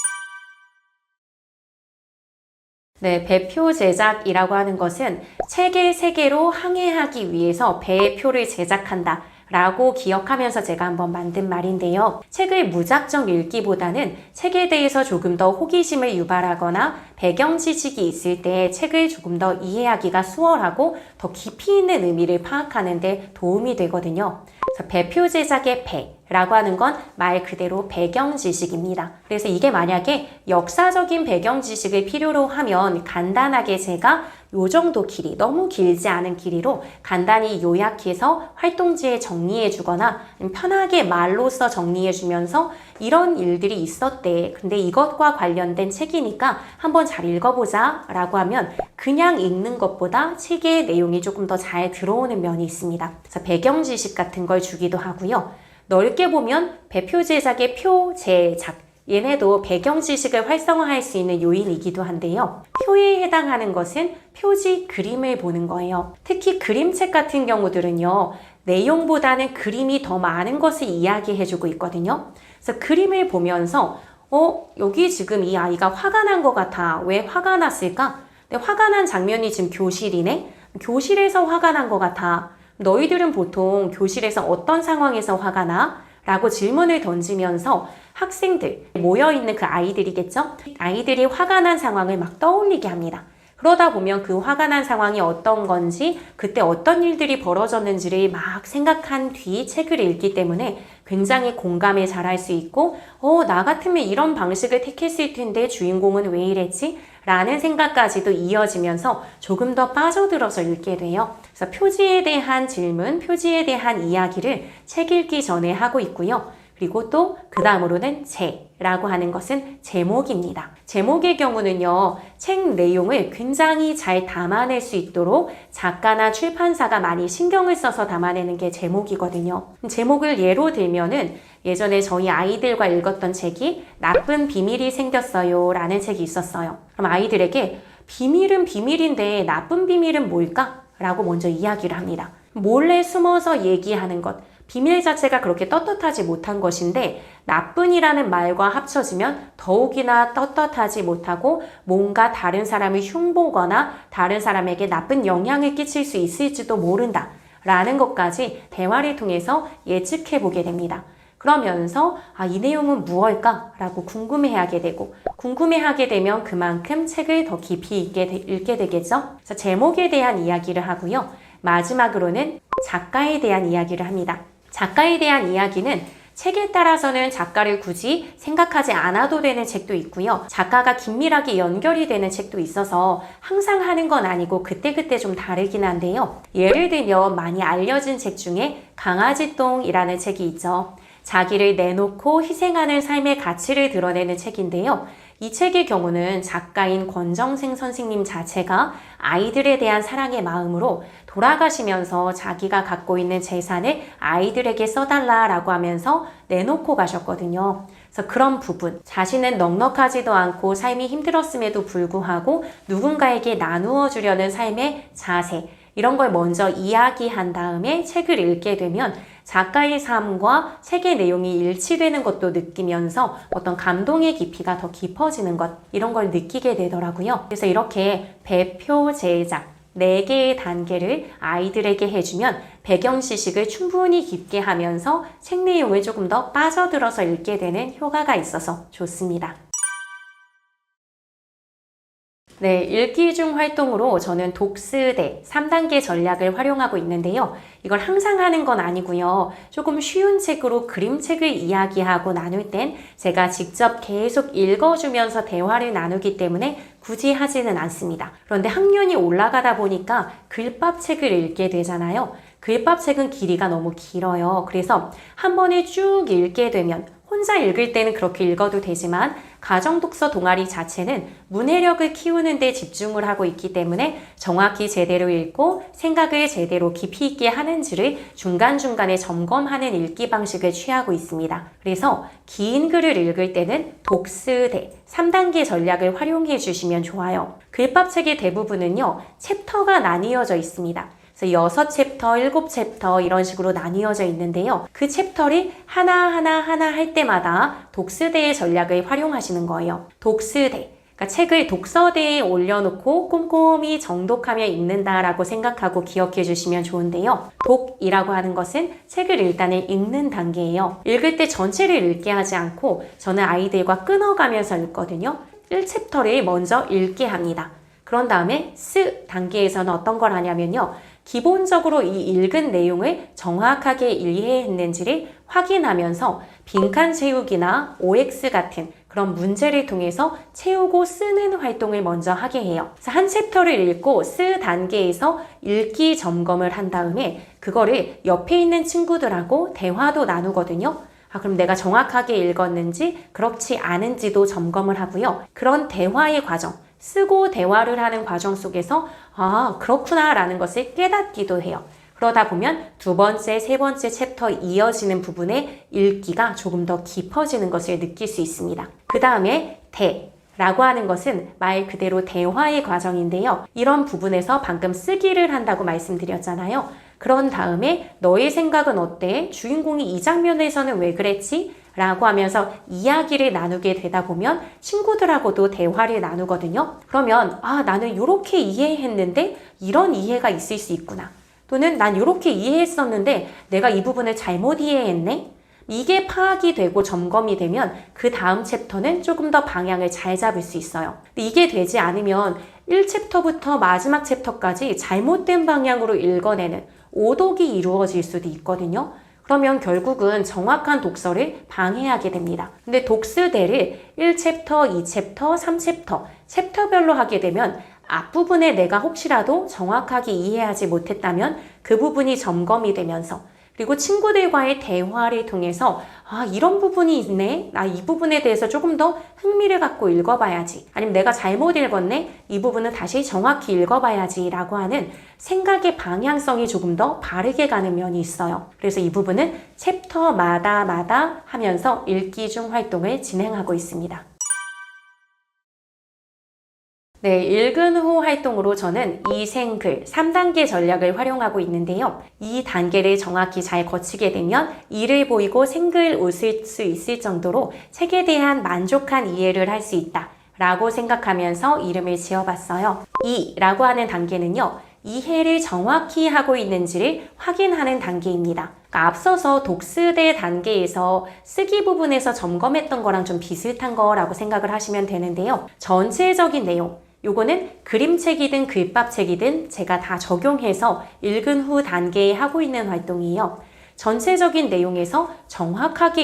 네, 배표 제작이라고 하는 것은 책의 세계로 항해하기 위해서 배의 표를 제작한다 라고 기억하면서 제가 한번 만든 말인데요. 책을 무작정 읽기보다는 책에 대해서 조금 더 호기심을 유발하거나 배경 지식이 있을 때 책을 조금 더 이해하기가 수월하고 더 깊이 있는 의미를 파악하는 데 도움이 되거든요. 그래서 배표 제작의 배라고 하는 건 말 그대로 배경 지식입니다. 그래서 이게 만약에 역사적인 배경 지식을 필요로 하면 간단하게 제가 요 정도 길이, 너무 길지 않은 길이로 간단히 요약해서 활동지에 정리해 주거나 편하게 말로써 정리해 주면서 이런 일들이 있었대. 근데 이것과 관련된 책이니까 한번 잘 읽어보자 라고 하면 그냥 읽는 것보다 책의 내용이 조금 더 잘 들어오는 면이 있습니다. 그래서 배경 지식 같은 걸 주기도 하고요. 넓게 보면 배표 제작의 표 제작 얘네도 배경 지식을 활성화할 수 있는 요인이기도 한데요. 표에 해당하는 것은 표지 그림을 보는 거예요. 특히 그림책 같은 경우들은요. 내용보다는 그림이 더 많은 것을 이야기해주고 있거든요. 그래서 그림을 보면서 여기 지금 이 아이가 화가 난 것 같아. 왜 화가 났을까? 근데 화가 난 장면이 지금 교실이네? 교실에서 화가 난 것 같아. 너희들은 보통 교실에서 어떤 상황에서 화가 나? 라고 질문을 던지면서 학생들, 모여있는 그 아이들이겠죠? 아이들이 화가 난 상황을 막 떠올리게 합니다. 그러다 보면 그 화가 난 상황이 어떤 건지 그때 어떤 일들이 벌어졌는지를 막 생각한 뒤 책을 읽기 때문에 굉장히 공감을 잘할 수 있고 나 같으면 이런 방식을 택했을 텐데 주인공은 왜 이랬지? 라는 생각까지도 이어지면서 조금 더 빠져들어서 읽게 돼요. 그래서 표지에 대한 질문, 표지에 대한 이야기를 책 읽기 전에 하고 있고요. 그리고 또 그 다음으로는 제라고 하는 것은 제목입니다. 제목의 경우는요. 책 내용을 굉장히 잘 담아낼 수 있도록 작가나 출판사가 많이 신경을 써서 담아내는 게 제목이거든요. 제목을 예로 들면은 예전에 저희 아이들과 읽었던 책이 나쁜 비밀이 생겼어요 라는 책이 있었어요. 그럼 아이들에게 비밀은 비밀인데 나쁜 비밀은 뭘까? 라고 먼저 이야기를 합니다. 몰래 숨어서 얘기하는 것. 비밀 자체가 그렇게 떳떳하지 못한 것인데 나쁜이라는 말과 합쳐지면 더욱이나 떳떳하지 못하고 뭔가 다른 사람을 흉보거나 다른 사람에게 나쁜 영향을 끼칠 수 있을지도 모른다 라는 것까지 대화를 통해서 예측해 보게 됩니다. 그러면서 이 내용은 무엇일까? 라고 궁금해하게 되고, 궁금해하게 되면 그만큼 책을 더 깊이 읽게 되겠죠? 그래서 제목에 대한 이야기를 하고요. 마지막으로는 작가에 대한 이야기를 합니다. 작가에 대한 이야기는 책에 따라서는 작가를 굳이 생각하지 않아도 되는 책도 있고요. 작가가 긴밀하게 연결이 되는 책도 있어서 항상 하는 건 아니고 그때그때 좀 다르긴 한데요. 예를 들면 많이 알려진 책 중에 강아지똥이라는 책이 있죠. 자기를 내놓고 희생하는 삶의 가치를 드러내는 책인데요. 이 책의 경우는 작가인 권정생 선생님 자체가 아이들에 대한 사랑의 마음으로 돌아가시면서 자기가 갖고 있는 재산을 아이들에게 써달라라고 하면서 내놓고 가셨거든요. 그래서 그런 부분, 자신은 넉넉하지도 않고 삶이 힘들었음에도 불구하고 누군가에게 나누어 주려는 삶의 자세, 이런 걸 먼저 이야기한 다음에 책을 읽게 되면 작가의 삶과 책의 내용이 일치되는 것도 느끼면서 어떤 감동의 깊이가 더 깊어지는 것, 이런 걸 느끼게 되더라고요. 그래서 이렇게 배표 제작 4개의 단계를 아이들에게 해주면 배경 지식을 충분히 깊게 하면서 책 내용을 조금 더 빠져들어서 읽게 되는 효과가 있어서 좋습니다. 네, 읽기 중 활동으로 저는 독스대 3단계 전략을 활용하고 있는데요. 이걸 항상 하는 건 아니고요. 조금 쉬운 책으로 그림책을 이야기하고 나눌 땐 제가 직접 계속 읽어주면서 대화를 나누기 때문에 굳이 하지는 않습니다. 그런데 학년이 올라가다 보니까 글밥책을 읽게 되잖아요. 글밥책은 길이가 너무 길어요. 그래서 한 번에 쭉 읽게 되면 혼자 읽을 때는 그렇게 읽어도 되지만 가정독서 동아리 자체는 문해력을 키우는 데 집중을 하고 있기 때문에 정확히 제대로 읽고 생각을 제대로 깊이 있게 하는지를 중간중간에 점검하는 읽기 방식을 취하고 있습니다. 그래서 긴 글을 읽을 때는 독스대 3단계 전략을 활용해 주시면 좋아요. 글밥책의 대부분은요, 챕터가 나뉘어져 있습니다. 그래서 6챕터, 7챕터 이런 식으로 나뉘어져 있는데요. 그 챕터를 하나하나 할 때마다 독스대의 전략을 활용하시는 거예요. 독스대. 그러니까 책을 독서대에 올려놓고 꼼꼼히 정독하며 읽는다라고 생각하고 기억해 주시면 좋은데요. 독이라고 하는 것은 책을 일단은 읽는 단계예요. 읽을 때 전체를 읽게 하지 않고 저는 아이들과 끊어가면서 읽거든요. 1챕터를 먼저 읽게 합니다. 그런 다음에 스 단계에서는 어떤 걸 하냐면요. 기본적으로 이 읽은 내용을 정확하게 이해했는지를 확인하면서 빈칸 채우기나 OX 같은 그런 문제를 통해서 채우고 쓰는 활동을 먼저 하게 해요. 그래서 한 챕터를 읽고 쓰 단계에서 읽기 점검을 한 다음에 그거를 옆에 있는 친구들하고 대화도 나누거든요. 그럼 내가 정확하게 읽었는지 그렇지 않은지도 점검을 하고요. 그런 대화의 과정, 쓰고 대화를 하는 과정 속에서 그렇구나 라는 것을 깨닫기도 해요. 그러다 보면 2번째, 3번째 챕터 이어지는 부분의 읽기가 조금 더 깊어지는 것을 느낄 수 있습니다. 그 다음에 라고 하는 것은 말 그대로 대화의 과정인데요. 이런 부분에서 방금 쓰기를 한다고 말씀드렸잖아요. 그런 다음에 너의 생각은 어때? 주인공이 이 장면에서는 왜 그랬지? 라고 하면서 이야기를 나누게 되다 보면 친구들하고도 대화를 나누거든요. 그러면 나는 이렇게 이해했는데 이런 이해가 있을 수 있구나. 또는 난 이렇게 이해했었는데 내가 이 부분을 잘못 이해했네? 이게 파악이 되고 점검이 되면 그 다음 챕터는 조금 더 방향을 잘 잡을 수 있어요. 근데 이게 되지 않으면 1챕터부터 마지막 챕터까지 잘못된 방향으로 읽어내는 오독이 이루어질 수도 있거든요. 그러면 결국은 정확한 독서를 방해하게 됩니다. 근데 독스대를 1챕터, 2챕터, 3챕터, 챕터별로 하게 되면 앞부분에 내가 혹시라도 정확하게 이해하지 못했다면 그 부분이 점검이 되면서 그리고 친구들과의 대화를 통해서 이런 부분이 있네? 나 이 부분에 대해서 조금 더 흥미를 갖고 읽어봐야지. 아니면 내가 잘못 읽었네? 이 부분은 다시 정확히 읽어봐야지 라고 하는 생각의 방향성이 조금 더 바르게 가는 면이 있어요. 그래서 이 부분은 챕터마다 하면서 읽기 중 활동을 진행하고 있습니다. 네, 읽은 후 활동으로 저는 이생글 3단계 전략을 활용하고 있는데요. 이 단계를 정확히 잘 거치게 되면 이를 보이고 생글 웃을 수 있을 정도로 책에 대한 만족한 이해를 할 수 있다 라고 생각하면서 이름을 지어봤어요. 이라고 하는 단계는요. 이해를 정확히 하고 있는지를 확인하는 단계입니다. 그러니까 앞서서 독스대 단계에서 쓰기 부분에서 점검했던 거랑 좀 비슷한 거라고 생각을 하시면 되는데요. 전체적인 내용, 요거는 그림책이든 글밥책이든 제가 다 적용해서 읽은 후 단계에 하고 있는 활동이에요. 전체적인 내용에서 정확하게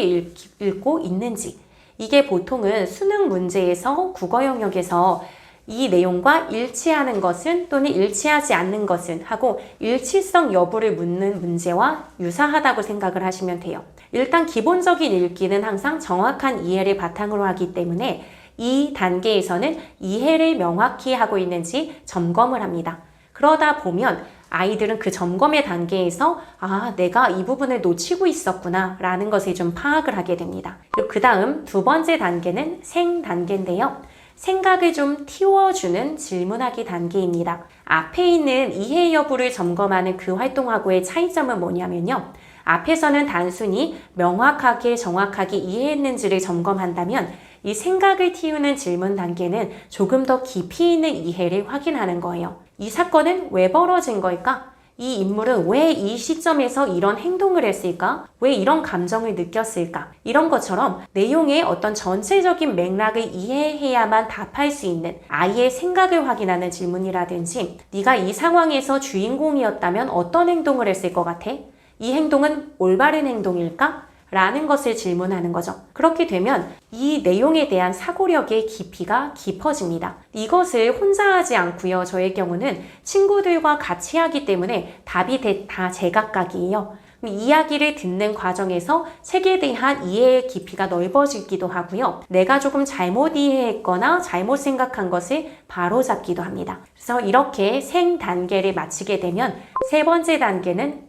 읽고 있는지, 이게 보통은 수능 문제에서 국어 영역에서 이 내용과 일치하는 것은 또는 일치하지 않는 것은 하고 일치성 여부를 묻는 문제와 유사하다고 생각을 하시면 돼요. 일단 기본적인 읽기는 항상 정확한 이해를 바탕으로 하기 때문에 이 단계에서는 이해를 명확히 하고 있는지 점검을 합니다. 그러다 보면 아이들은 그 점검의 단계에서 내가 이 부분을 놓치고 있었구나 라는 것을 좀 파악을 하게 됩니다. 그 다음 두 번째 단계는 생 단계인데요. 생각을 좀 틔워주는 질문하기 단계입니다. 앞에 있는 이해 여부를 점검하는 그 활동하고의 차이점은 뭐냐면요. 앞에서는 단순히 명확하게 정확하게 이해했는지를 점검한다면 이 생각을 틔우는 질문 단계는 조금 더 깊이 있는 이해를 확인하는 거예요. 이 사건은 왜 벌어진 걸까? 이 인물은 왜 이 시점에서 이런 행동을 했을까? 왜 이런 감정을 느꼈을까? 이런 것처럼 내용의 어떤 전체적인 맥락을 이해해야만 답할 수 있는 아이의 생각을 확인하는 질문이라든지 네가 이 상황에서 주인공이었다면 어떤 행동을 했을 것 같아? 이 행동은 올바른 행동일까? 라는 것을 질문하는 거죠. 그렇게 되면 이 내용에 대한 사고력의 깊이가 깊어집니다. 이것을 혼자 하지 않고요. 저의 경우는 친구들과 같이 하기 때문에 답이 다 제각각이에요. 이야기를 듣는 과정에서 책에 대한 이해의 깊이가 넓어지기도 하고요. 내가 조금 잘못 이해했거나 잘못 생각한 것을 바로잡기도 합니다. 그래서 이렇게 생 단계를 마치게 되면 세 번째 단계는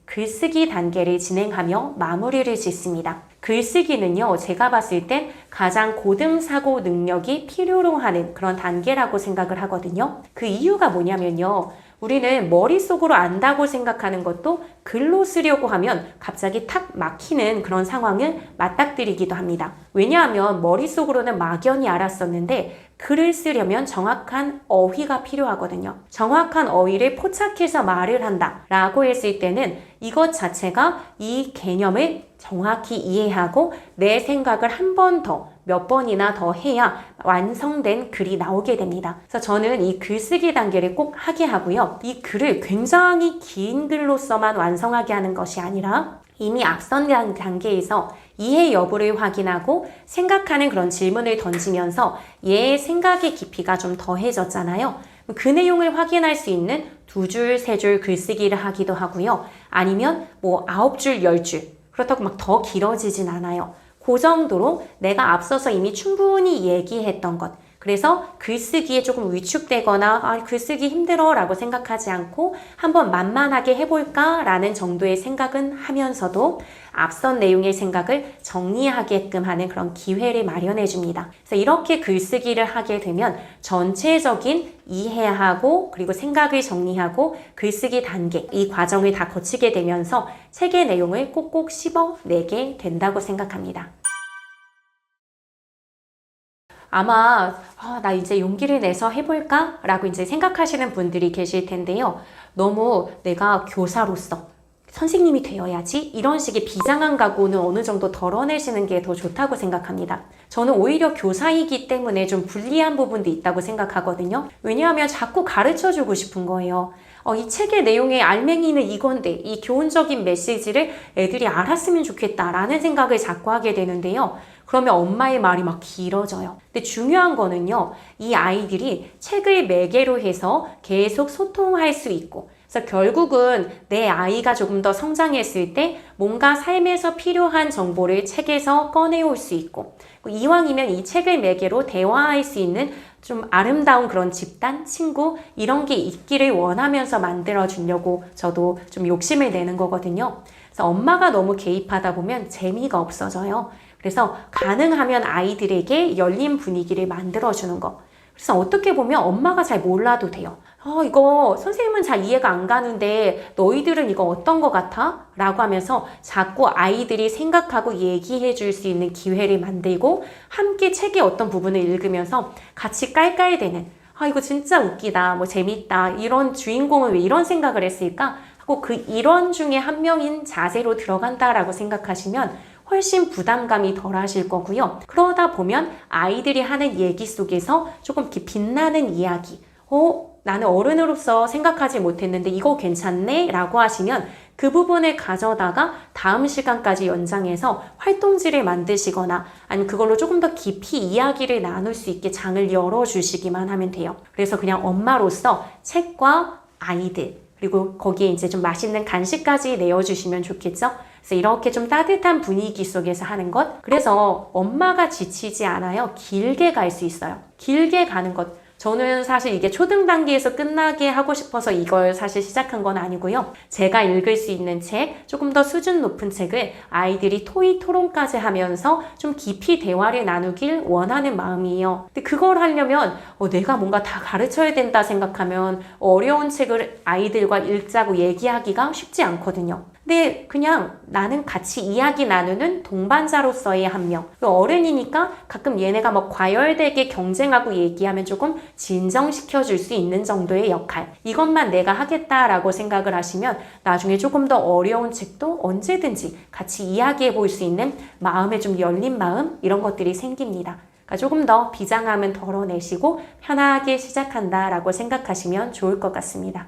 글쓰기 단계를 진행하며 마무리를 짓습니다. 글쓰기는요, 제가 봤을 땐 가장 고등 사고 능력이 필요로 하는 그런 단계라고 생각을 하거든요. 그 이유가 뭐냐면요. 우리는 머릿속으로 안다고 생각하는 것도 글로 쓰려고 하면 갑자기 탁 막히는 그런 상황을 맞닥뜨리기도 합니다. 왜냐하면 머릿속으로는 막연히 알았었는데 글을 쓰려면 정확한 어휘가 필요하거든요. 정확한 어휘를 포착해서 말을 한다 라고 했을 때는 이것 자체가 이 개념을 정확히 이해하고 내 생각을 한 번 더, 몇 번이나 더 해야 완성된 글이 나오게 됩니다. 그래서 저는 이 글쓰기 단계를 꼭 하게 하고요. 이 글을 굉장히 긴 글로서만 완성하게 하는 것이 아니라 이미 앞선 단계에서 이해 여부를 확인하고 생각하는 그런 질문을 던지면서 얘의 생각의 깊이가 좀 더해졌잖아요. 그 내용을 확인할 수 있는 2줄, 3줄 글쓰기를 하기도 하고요. 아니면 9줄, 10줄. 그렇다고 막 더 길어지진 않아요. 그 정도로 내가 앞서서 이미 충분히 얘기했던 것. 그래서 글쓰기에 조금 위축되거나 글쓰기 힘들어 라고 생각하지 않고 한번 만만하게 해볼까 라는 정도의 생각은 하면서도 앞선 내용의 생각을 정리하게끔 하는 그런 기회를 마련해 줍니다. 그래서 이렇게 글쓰기를 하게 되면 전체적인 이해하고 그리고 생각을 정리하고 글쓰기 단계 이 과정을 다 거치게 되면서 책의 내용을 꼭꼭 씹어내게 된다고 생각합니다. 아마 나 이제 용기를 내서 해볼까? 라고 이제 생각하시는 분들이 계실 텐데요. 너무 내가 교사로서 선생님이 되어야지 이런 식의 비장한 각오는 어느 정도 덜어내시는 게 더 좋다고 생각합니다. 저는 오히려 교사이기 때문에 좀 불리한 부분도 있다고 생각하거든요. 왜냐하면 자꾸 가르쳐주고 싶은 거예요. 이 책의 내용의 알맹이는 이건데 이 교훈적인 메시지를 애들이 알았으면 좋겠다라는 생각을 자꾸 하게 되는데요. 그러면 엄마의 말이 막 길어져요. 근데 중요한 거는요. 이 아이들이 책을 매개로 해서 계속 소통할 수 있고 그래서 결국은 내 아이가 조금 더 성장했을 때 뭔가 삶에서 필요한 정보를 책에서 꺼내올 수 있고 이왕이면 이 책을 매개로 대화할 수 있는 좀 아름다운 그런 집단, 친구 이런 게 있기를 원하면서 만들어주려고 저도 좀 욕심을 내는 거거든요. 그래서 엄마가 너무 개입하다 보면 재미가 없어져요. 그래서 가능하면 아이들에게 열린 분위기를 만들어주는 거. 그래서 어떻게 보면 엄마가 잘 몰라도 돼요. 이거 선생님은 잘 이해가 안 가는데 너희들은 이거 어떤 거 같아? 라고 하면서 자꾸 아이들이 생각하고 얘기해 줄 수 있는 기회를 만들고 함께 책의 어떤 부분을 읽으면서 같이 깔깔대는 아, 이거 진짜 웃기다, 뭐 재밌다, 이런 주인공은 왜 이런 생각을 했을까? 하고 그 일원 중에 한 명인 자세로 들어간다라고 생각하시면 훨씬 부담감이 덜 하실 거고요. 그러다 보면 아이들이 하는 얘기 속에서 조금 이렇게 빛나는 이야기, 나는 어른으로서 생각하지 못했는데 이거 괜찮네? 라고 하시면 그 부분을 가져다가 다음 시간까지 연장해서 활동지를 만드시거나 아니면 그걸로 조금 더 깊이 이야기를 나눌 수 있게 장을 열어주시기만 하면 돼요. 그래서 그냥 엄마로서 책과 아이들, 그리고 거기에 이제 좀 맛있는 간식까지 내어주시면 좋겠죠? 그래서 이렇게 좀 따뜻한 분위기 속에서 하는 것. 그래서 엄마가 지치지 않아요. 길게 갈 수 있어요. 길게 가는 것. 저는 사실 이게 초등 단계에서 끝나게 하고 싶어서 이걸 사실 시작한 건 아니고요. 제가 읽을 수 있는 책, 조금 더 수준 높은 책을 아이들이 토의 토론까지 하면서 좀 깊이 대화를 나누길 원하는 마음이에요. 근데 그걸 하려면 내가 뭔가 다 가르쳐야 된다 생각하면 어려운 책을 아이들과 읽자고 얘기하기가 쉽지 않거든요. 근데 그냥 나는 같이 이야기 나누는 동반자로서의 한 명. 어른이니까 가끔 얘네가 뭐 과열되게 경쟁하고 얘기하면 조금 진정시켜 줄 수 있는 정도의 역할. 이것만 내가 하겠다라고 생각을 하시면 나중에 조금 더 어려운 책도 언제든지 같이 이야기해 볼 수 있는 마음에 좀 열린 마음, 이런 것들이 생깁니다. 그러니까 조금 더 비장함은 덜어내시고 편하게 시작한다라고 생각하시면 좋을 것 같습니다.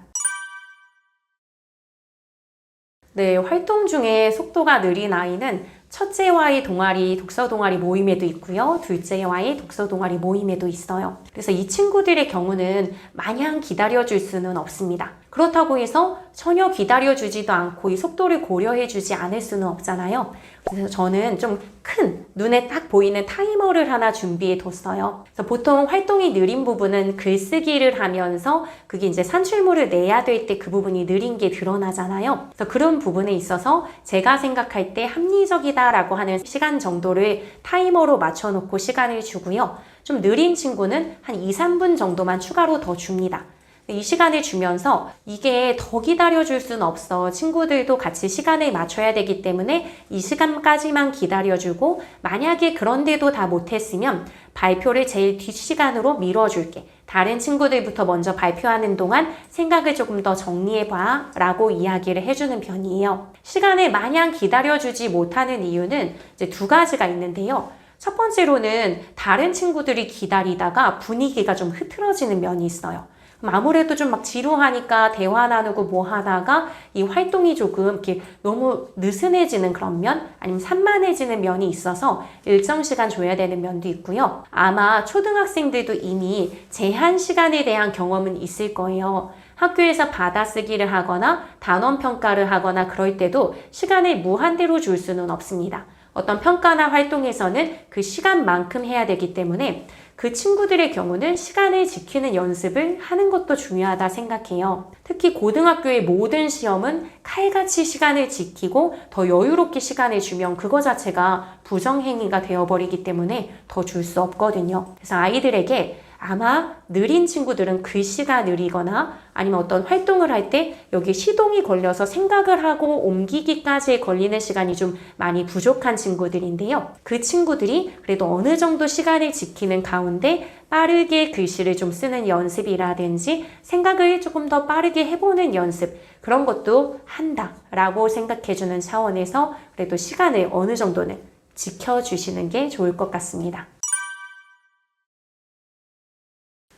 네, 활동 중에 속도가 느린 아이는 첫째와의 동아리, 독서 동아리 모임에도 있고요. 둘째와의 독서 동아리 모임에도 있어요. 그래서 이 친구들의 경우는 마냥 기다려줄 수는 없습니다. 그렇다고 해서 전혀 기다려주지도 않고 이 속도를 고려해주지 않을 수는 없잖아요. 그래서 저는 좀 큰 눈에 딱 보이는 타이머를 하나 준비해 뒀어요. 그래서 보통 활동이 느린 부분은 글쓰기를 하면서 그게 이제 산출물을 내야 될 때 그 부분이 느린 게 드러나잖아요. 그래서 그런 부분에 있어서 제가 생각할 때 합리적이다라고 하는 시간 정도를 타이머로 맞춰놓고 시간을 주고요. 좀 느린 친구는 한 2, 3분 정도만 추가로 더 줍니다. 이 시간을 주면서 이게 더 기다려줄 수는 없어. 친구들도 같이 시간을 맞춰야 되기 때문에 이 시간까지만 기다려주고 만약에 그런데도 다 못했으면 발표를 제일 뒷시간으로 미뤄줄게. 다른 친구들부터 먼저 발표하는 동안 생각을 조금 더 정리해봐 라고 이야기를 해주는 편이에요. 시간을 마냥 기다려주지 못하는 이유는 이제 두 가지가 있는데요. 첫 번째로는 다른 친구들이 기다리다가 분위기가 좀 흐트러지는 면이 있어요. 아무래도 좀 막 지루하니까 대화 나누고 뭐 하다가 이 활동이 조금 이렇게 너무 느슨해지는 그런 면, 아니면 산만해지는 면이 있어서 일정 시간 줘야 되는 면도 있고요. 아마 초등학생들도 이미 제한 시간에 대한 경험은 있을 거예요. 학교에서 받아쓰기를 하거나 단원 평가를 하거나 그럴 때도 시간을 무한대로 줄 수는 없습니다. 어떤 평가나 활동에서는 그 시간만큼 해야 되기 때문에 그 친구들의 경우는 시간을 지키는 연습을 하는 것도 중요하다 생각해요. 특히 고등학교의 모든 시험은 칼같이 시간을 지키고 더 여유롭게 시간을 주면 그거 자체가 부정행위가 되어버리기 때문에 더 줄 수 없거든요. 그래서 아이들에게 아마 느린 친구들은 글씨가 느리거나 아니면 어떤 활동을 할 때 여기 시동이 걸려서 생각을 하고 옮기기까지 걸리는 시간이 좀 많이 부족한 친구들인데요. 그 친구들이 그래도 어느 정도 시간을 지키는 가운데 빠르게 글씨를 좀 쓰는 연습이라든지 생각을 조금 더 빠르게 해보는 연습, 그런 것도 한다라고 생각해주는 차원에서 그래도 시간을 어느 정도는 지켜주시는 게 좋을 것 같습니다.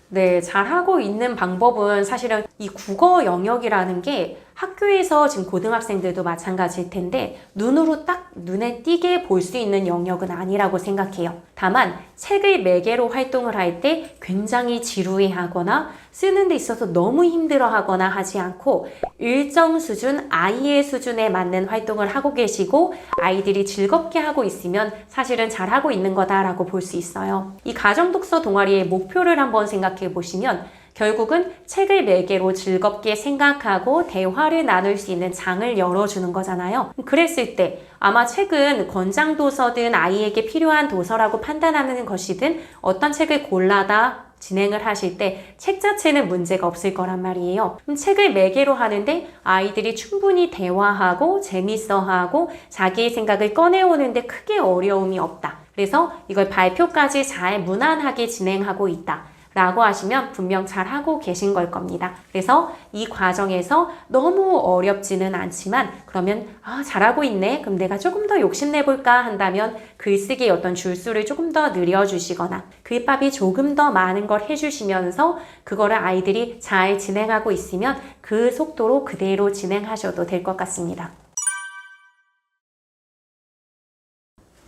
네, 잘하고 있는 방법은 사실은 이 국어 영역이라는 게 학교에서 지금 고등학생들도 마찬가지일 텐데 눈으로 딱 눈에 띄게 볼 수 있는 영역은 아니라고 생각해요. 다만 책을 매개로 활동을 할 때 굉장히 지루해하거나 쓰는 데 있어서 너무 힘들어하거나 하지 않고 일정 수준, 아이의 수준에 맞는 활동을 하고 계시고 아이들이 즐겁게 하고 있으면 사실은 잘하고 있는 거다라고 볼 수 있어요. 이 가정독서 동아리의 목표를 한번 생각해 보시면 결국은 책을 매개로 즐겁게 생각하고 대화를 나눌 수 있는 장을 열어주는 거잖아요. 그랬을 때 아마 책은 권장도서든 아이에게 필요한 도서라고 판단하는 것이든 어떤 책을 골라다 진행을 하실 때 책 자체는 문제가 없을 거란 말이에요. 그럼 책을 매개로 하는데 아이들이 충분히 대화하고 재밌어하고 자기의 생각을 꺼내오는데 크게 어려움이 없다. 그래서 이걸 발표까지 잘 무난하게 진행하고 있다 라고 하시면 분명 잘하고 계신 걸 겁니다. 그래서 이 과정에서 너무 어렵지는 않지만 그러면 잘하고 있네. 그럼 내가 조금 더 욕심내볼까 한다면 글쓰기의 어떤 줄수를 조금 더 늘려주시거나 글밥이 조금 더 많은 걸 해주시면서 그거를 아이들이 잘 진행하고 있으면 그 속도로 그대로 진행하셔도 될 것 같습니다.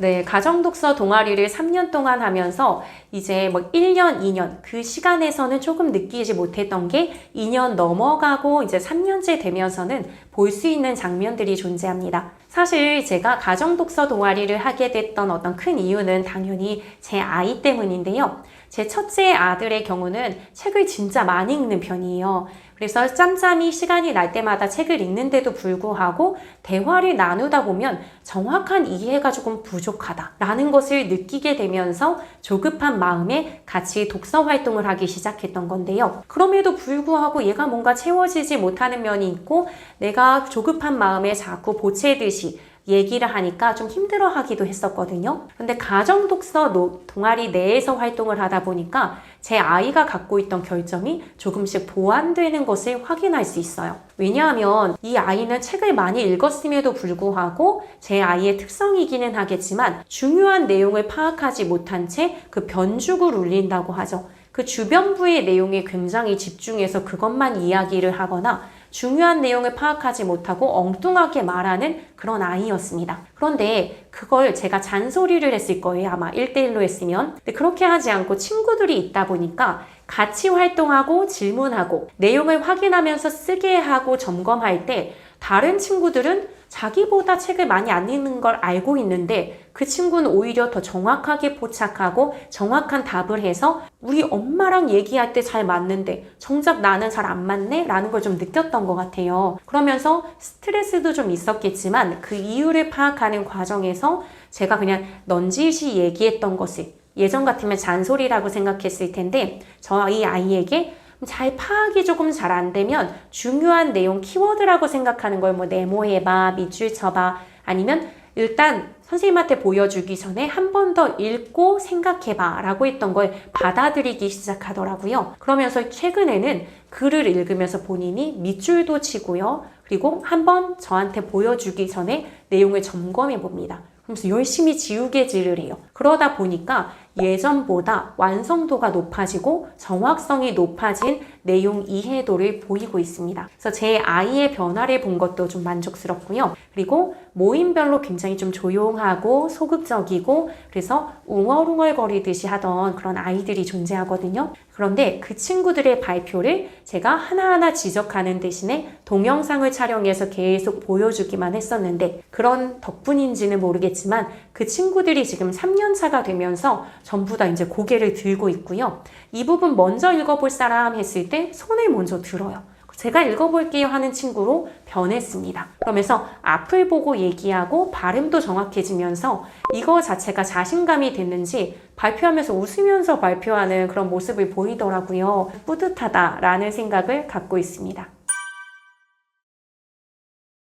네, 가정독서 동아리를 3년 동안 하면서 이제 1년, 2년 그 시간에서는 조금 느끼지 못했던 게 2년 넘어가고 이제 3년째 되면서는 볼 수 있는 장면들이 존재합니다. 사실 제가 가정독서 동아리를 하게 됐던 어떤 큰 이유는 당연히 제 아이 때문인데요. 제 첫째 아들의 경우는 책을 진짜 많이 읽는 편이에요. 그래서 짬짬이 시간이 날 때마다 책을 읽는데도 불구하고 대화를 나누다 보면 정확한 이해가 조금 부족하다라는 것을 느끼게 되면서 조급한 마음에 같이 독서 활동을 하기 시작했던 건데요. 그럼에도 불구하고 얘가 뭔가 채워지지 못하는 면이 있고 내가 조급한 마음에 자꾸 보채듯이 얘기를 하니까 좀 힘들어하기도 했었거든요. 근데 가정독서 동아리 내에서 활동을 하다 보니까 제 아이가 갖고 있던 결점이 조금씩 보완되는 것을 확인할 수 있어요. 왜냐하면 이 아이는 책을 많이 읽었음에도 불구하고 제 아이의 특성이기는 하겠지만 중요한 내용을 파악하지 못한 채 그 변죽을 울린다고 하죠. 그 주변부의 내용에 굉장히 집중해서 그것만 이야기를 하거나 중요한 내용을 파악하지 못하고 엉뚱하게 말하는 그런 아이였습니다. 그런데 그걸 제가 잔소리를 했을 거예요. 아마 1대1로 했으면. 근데 그렇게 하지 않고 친구들이 있다 보니까 같이 활동하고 질문하고 내용을 확인하면서 쓰게 하고 점검할 때 다른 친구들은 자기보다 책을 많이 안 읽는 걸 알고 있는데 그 친구는 오히려 더 정확하게 포착하고 정확한 답을 해서 우리 엄마랑 얘기할 때 잘 맞는데 정작 나는 잘 안 맞네? 라는 걸 좀 느꼈던 것 같아요. 그러면서 스트레스도 좀 있었겠지만 그 이유를 파악하는 과정에서 제가 그냥 넌지시 얘기했던 것을 예전 같으면 잔소리라고 생각했을 텐데 저희 아이에게 잘 파악이 조금 잘 안 되면 중요한 내용 키워드라고 생각하는 걸 네모해봐, 밑줄 쳐봐 아니면 일단 선생님한테 보여주기 전에 한 번 더 읽고 생각해봐 라고 했던 걸 받아들이기 시작하더라고요. 그러면서 최근에는 글을 읽으면서 본인이 밑줄도 치고요. 그리고 한번 저한테 보여주기 전에 내용을 점검해 봅니다. 그러면서 열심히 지우개질을 해요. 그러다 보니까 예전보다 완성도가 높아지고 정확성이 높아진 내용 이해도를 보이고 있습니다. 그래서 제 아이의 변화를 본 것도 좀 만족스럽고요. 그리고 모임별로 굉장히 좀 조용하고 소극적이고 그래서 웅얼웅얼거리듯이 하던 그런 아이들이 존재하거든요. 그런데 그 친구들의 발표를 제가 하나하나 지적하는 대신에 동영상을 촬영해서 계속 보여주기만 했었는데 그런 덕분인지는 모르겠지만 그 친구들이 지금 3년 차가 되면서 전부 다 이제 고개를 들고 있고요. 이 부분 먼저 읽어볼 사람 했을 때 손을 먼저 들어요. 제가 읽어볼게요 하는 친구로 변했습니다. 그러면서 앞을 보고 얘기하고 발음도 정확해지면서 이거 자체가 자신감이 됐는지 발표하면서 웃으면서 발표하는 그런 모습을 보이더라고요. 뿌듯하다라는 생각을 갖고 있습니다.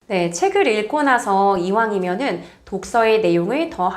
네, 책을 읽고 나서 이왕이면은 독서의 내용을 더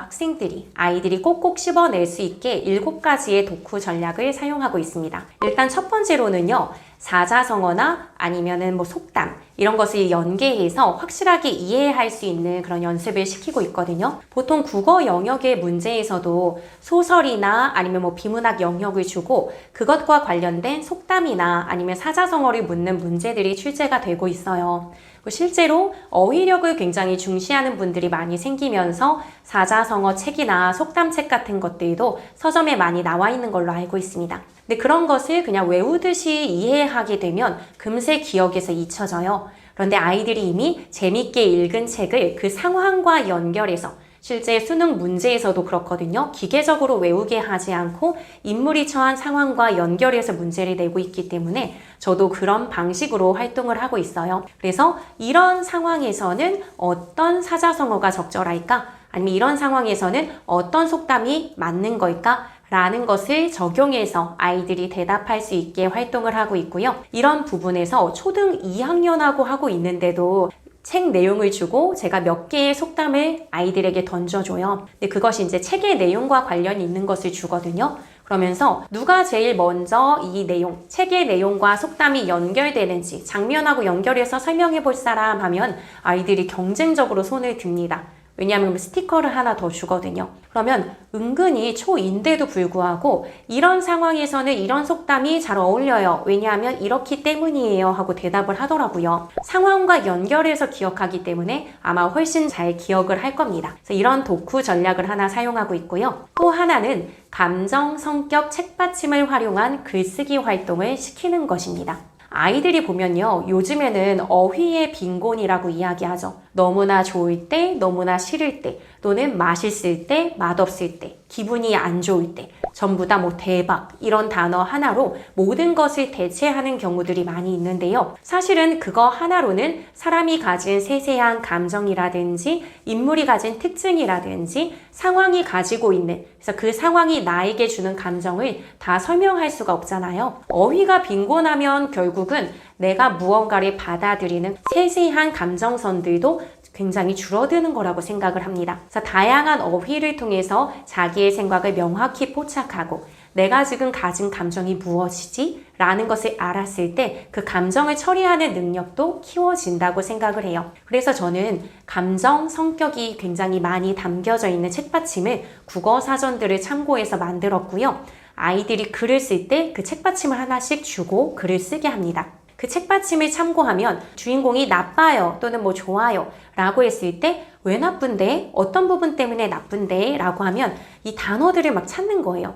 아이들이 꼭꼭 씹어낼 수 있게 7가지의 독후 전략을 사용하고 있습니다. 일단 첫 번째로는요, 사자성어나 아니면은 속담 이런 것을 연계해서 확실하게 이해할 수 있는 그런 연습을 시키고 있거든요. 보통 국어 영역의 문제에서도 소설이나 아니면 비문학 영역을 주고 그것과 관련된 속담이나 아니면 사자성어를 묻는 문제들이 출제가 되고 있어요. 실제로 어휘력을 굉장히 중시하는 분들이 많이 생기면서 사자성어 책이나 속담책 같은 것들도 서점에 많이 나와 있는 걸로 알고 있습니다. 근데 그런 것을 그냥 외우듯이 이해하게 되면 금세 기억에서 잊혀져요. 그런데 아이들이 이미 재밌게 읽은 책을 그 상황과 연결해서 실제 수능 문제에서도 그렇거든요. 기계적으로 외우게 하지 않고 인물이 처한 상황과 연결해서 문제를 내고 있기 때문에 저도 그런 방식으로 활동을 하고 있어요. 그래서 이런 상황에서는 어떤 사자성어가 적절할까? 아니면 이런 상황에서는 어떤 속담이 맞는 걸까? 라는 것을 적용해서 아이들이 대답할 수 있게 활동을 하고 있고요. 이런 부분에서 초등 2학년하고 하고 있는데도 책 내용을 주고 제가 몇 개의 속담을 아이들에게 던져줘요. 근데 그것이 이제 책의 내용과 관련이 있는 것을 주거든요. 그러면서 누가 제일 먼저 이 내용, 책의 내용과 속담이 연결되는지 장면하고 연결해서 설명해 볼 사람 하면 아이들이 경쟁적으로 손을 듭니다. 왜냐하면 스티커를 하나 더 주거든요. 그러면 은근히 초인데도 불구하고 이런 상황에서는 이런 속담이 잘 어울려요. 왜냐하면 이렇기 때문이에요 하고 대답을 하더라고요. 상황과 연결해서 기억하기 때문에 아마 훨씬 잘 기억을 할 겁니다. 그래서 이런 독후 전략을 하나 사용하고 있고요. 또 하나는 감정, 성격, 책받침을 활용한 글쓰기 활동을 시키는 것입니다. 아이들이 보면요, 요즘에는 어휘의 빈곤이라고 이야기하죠. 너무나 좋을 때, 너무나 싫을 때, 또는 맛있을 때, 맛없을 때, 기분이 안 좋을 때, 전부 다 뭐 대박 이런 단어 하나로 모든 것을 대체하는 경우들이 많이 있는데요. 사실은 그거 하나로는 사람이 가진 세세한 감정이라든지 인물이 가진 특징이라든지 상황이 가지고 있는, 그래서 그 상황이 나에게 주는 감정을 다 설명할 수가 없잖아요. 어휘가 빈곤하면 결국은 내가 무언가를 받아들이는 세세한 감정선들도 굉장히 줄어드는 거라고 생각을 합니다. 그래서 다양한 어휘를 통해서 자기의 생각을 명확히 포착하고 내가 지금 가진 감정이 무엇이지? 라는 것을 알았을 때 그 감정을 처리하는 능력도 키워진다고 생각을 해요. 그래서 저는 감정, 성격이 굉장히 많이 담겨져 있는 책받침을 국어 사전들을 참고해서 만들었고요. 아이들이 글을 쓸 때 그 책받침을 하나씩 주고 글을 쓰게 합니다. 그 책받침을 참고하면 주인공이 나빠요 또는 뭐 좋아요 라고 했을 때 왜 나쁜데? 어떤 부분 때문에 나쁜데? 라고 하면 이 단어들을 막 찾는 거예요.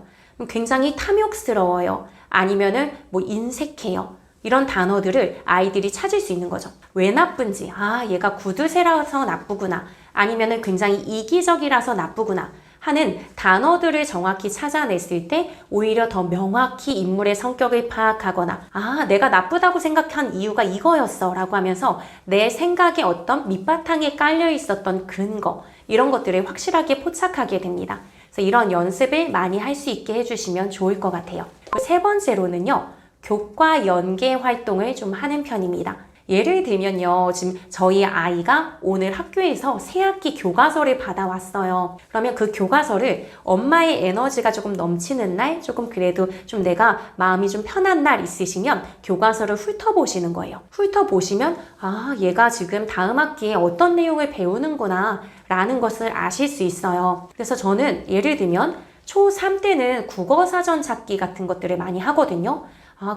굉장히 탐욕스러워요. 아니면은 뭐 인색해요. 이런 단어들을 아이들이 찾을 수 있는 거죠. 왜 나쁜지, 얘가 구두쇠라서 나쁘구나. 아니면은 굉장히 이기적이라서 나쁘구나. 하는 단어들을 정확히 찾아냈을 때 오히려 더 명확히 인물의 성격을 파악하거나 내가 나쁘다고 생각한 이유가 이거였어 라고 하면서 내 생각에 어떤 밑바탕에 깔려 있었던 근거 이런 것들을 확실하게 포착하게 됩니다. 그래서 이런 연습을 많이 할 수 있게 해주시면 좋을 것 같아요. 세 번째로는요. 교과 연계 활동을 좀 하는 편입니다. 예를 들면요. 지금 저희 아이가 오늘 학교에서 새학기 교과서를 받아왔어요. 그러면 그 교과서를 엄마의 에너지가 조금 넘치는 날, 조금 그래도 좀 내가 마음이 좀 편한 날 있으시면 교과서를 훑어보시는 거예요. 훑어보시면 얘가 지금 다음 학기에 어떤 내용을 배우는구나 라는 것을 아실 수 있어요. 그래서 저는 예를 들면 초3 때는 국어사전 찾기 같은 것들을 많이 하거든요.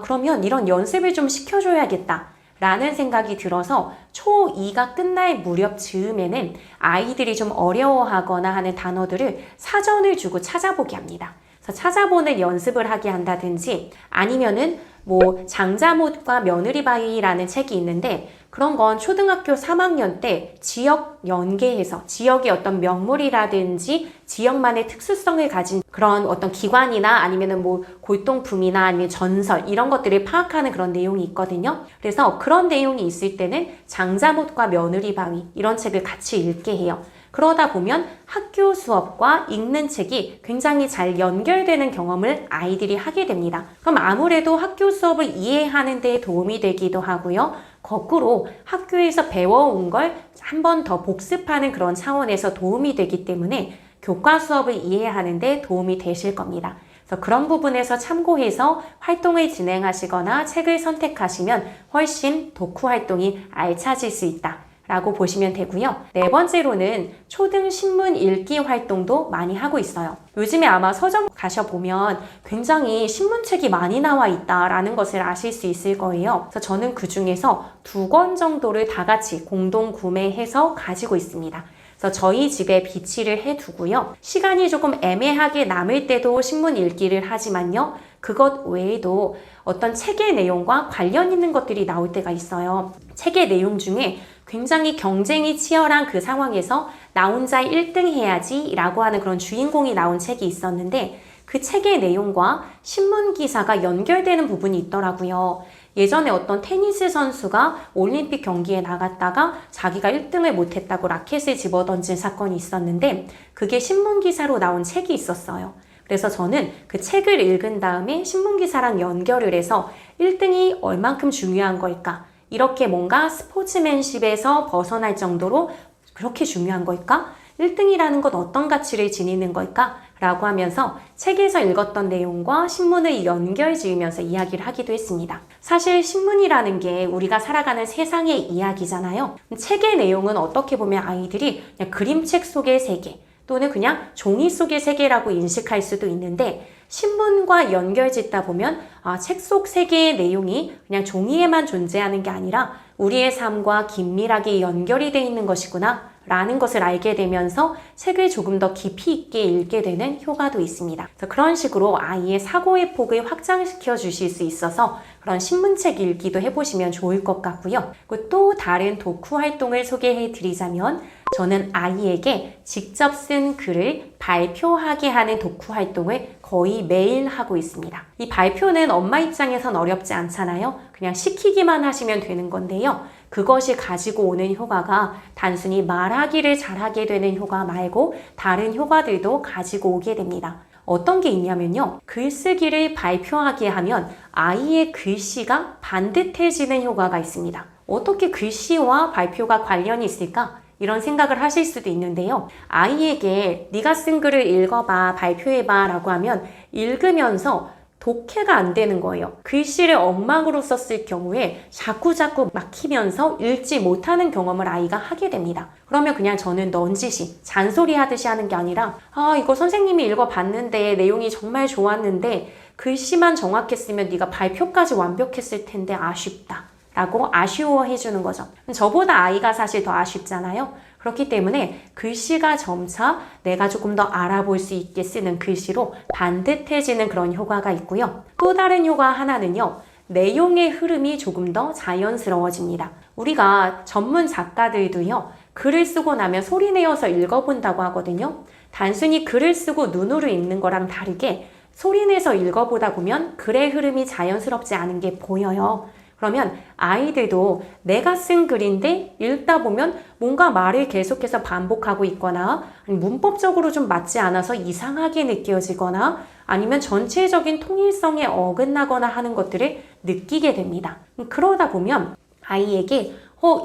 그러면 이런 연습을 좀 시켜줘야겠다. 라는 생각이 들어서 초2가 끝날 무렵 즈음에는 아이들이 좀 어려워하거나 하는 단어들을 사전을 주고 찾아보게 합니다. 그래서 찾아보는 연습을 하게 한다든지 아니면은 뭐 장자못과 며느리바위라는 책이 있는데 그런 건 초등학교 3학년 때 지역 연계해서 지역의 어떤 명물이라든지 지역만의 특수성을 가진 그런 어떤 기관이나 아니면은 뭐 골동품이나 아니면 전설 이런 것들을 파악하는 그런 내용이 있거든요. 그래서 그런 내용이 있을 때는 장자못과 며느리바위 이런 책을 같이 읽게 해요. 그러다 보면 학교 수업과 읽는 책이 굉장히 잘 연결되는 경험을 아이들이 하게 됩니다. 그럼 아무래도 학교 수업을 이해하는 데 도움이 되기도 하고요. 거꾸로 학교에서 배워온 걸 한 번 더 복습하는 그런 차원에서 도움이 되기 때문에 교과 수업을 이해하는 데 도움이 되실 겁니다. 그래서 그런 부분에서 참고해서 활동을 진행하시거나 책을 선택하시면 훨씬 독후 활동이 알차질 수 있다. 라고 보시면 되고요. 네 번째로는 초등 신문 읽기 활동도 많이 하고 있어요. 요즘에 아마 서점 가셔보면 굉장히 신문책이 많이 나와 있다라는 것을 아실 수 있을 거예요. 그래서 저는 그 중에서 2권 정도를 다 같이 공동 구매해서 가지고 있습니다. 그래서 저희 집에 비치를 해두고요. 시간이 조금 애매하게 남을 때도 신문 읽기를 하지만요. 그것 외에도 어떤 책의 내용과 관련 있는 것들이 나올 때가 있어요. 책의 내용 중에 굉장히 경쟁이 치열한 그 상황에서 나 혼자 1등 해야지 라고 하는 그런 주인공이 나온 책이 있었는데 그 책의 내용과 신문 기사가 연결되는 부분이 있더라고요. 예전에 어떤 테니스 선수가 올림픽 경기에 나갔다가 자기가 1등을 못했다고 라켓을 집어던진 사건이 있었는데 그게 신문 기사로 나온 책이 있었어요. 그래서 저는 그 책을 읽은 다음에 신문 기사랑 연결을 해서 1등이 얼만큼 중요한 걸까? 이렇게 뭔가 스포츠맨십에서 벗어날 정도로 그렇게 중요한 걸까? 1등이라는 건 어떤 가치를 지니는 걸까? 라고 하면서 책에서 읽었던 내용과 신문을 연결 지으면서 이야기를 하기도 했습니다. 사실 신문이라는 게 우리가 살아가는 세상의 이야기잖아요. 책의 내용은 어떻게 보면 아이들이 그냥 그림책 속의 세계 또는 그냥 종이 속의 세계라고 인식할 수도 있는데 신문과 연결 짓다 보면 책 속 세계의 내용이 그냥 종이에만 존재하는 게 아니라 우리의 삶과 긴밀하게 연결이 되어 있는 것이구나 라는 것을 알게 되면서 책을 조금 더 깊이 있게 읽게 되는 효과도 있습니다. 그래서 그런 식으로 아이의 사고의 폭을 확장시켜 주실 수 있어서 그런 신문책 읽기도 해보시면 좋을 것 같고요. 그리고 또 다른 독후 활동을 소개해 드리자면 저는 아이에게 직접 쓴 글을 발표하게 하는 독후 활동을 거의 매일 하고 있습니다. 이 발표는 엄마 입장에선 어렵지 않잖아요. 그냥 시키기만 하시면 되는 건데요. 그것이 가지고 오는 효과가 단순히 말하기를 잘하게 되는 효과 말고 다른 효과들도 가지고 오게 됩니다. 어떤 게 있냐면요. 글쓰기를 발표하게 하면 아이의 글씨가 반듯해지는 효과가 있습니다. 어떻게 글씨와 발표가 관련이 있을까? 이런 생각을 하실 수도 있는데요. 아이에게 네가 쓴 글을 읽어봐, 발표해봐 라고 하면 읽으면서 독해가 안 되는 거예요. 글씨를 엉망으로 썼을 경우에 자꾸자꾸 막히면서 읽지 못하는 경험을 아이가 하게 됩니다. 그러면 그냥 저는 넌지시, 잔소리 하듯이 하는 게 아니라 이거 선생님이 읽어봤는데 내용이 정말 좋았는데 글씨만 정확했으면 네가 발표까지 완벽했을 텐데 아쉽다. 라고 아쉬워해 주는 거죠. 저보다 아이가 사실 더 아쉽잖아요. 그렇기 때문에 글씨가 점차 내가 조금 더 알아볼 수 있게 쓰는 글씨로 반듯해지는 그런 효과가 있고요. 또 다른 효과 하나는요. 내용의 흐름이 조금 더 자연스러워집니다. 우리가 전문 작가들도요. 글을 쓰고 나면 소리내어서 읽어본다고 하거든요. 단순히 글을 쓰고 눈으로 읽는 거랑 다르게 소리내서 읽어보다 보면 글의 흐름이 자연스럽지 않은 게 보여요. 그러면 아이들도 내가 쓴 글인데 읽다 보면 뭔가 말을 계속해서 반복하고 있거나 문법적으로 좀 맞지 않아서 이상하게 느껴지거나 아니면 전체적인 통일성에 어긋나거나 하는 것들을 느끼게 됩니다. 그러다 보면 아이에게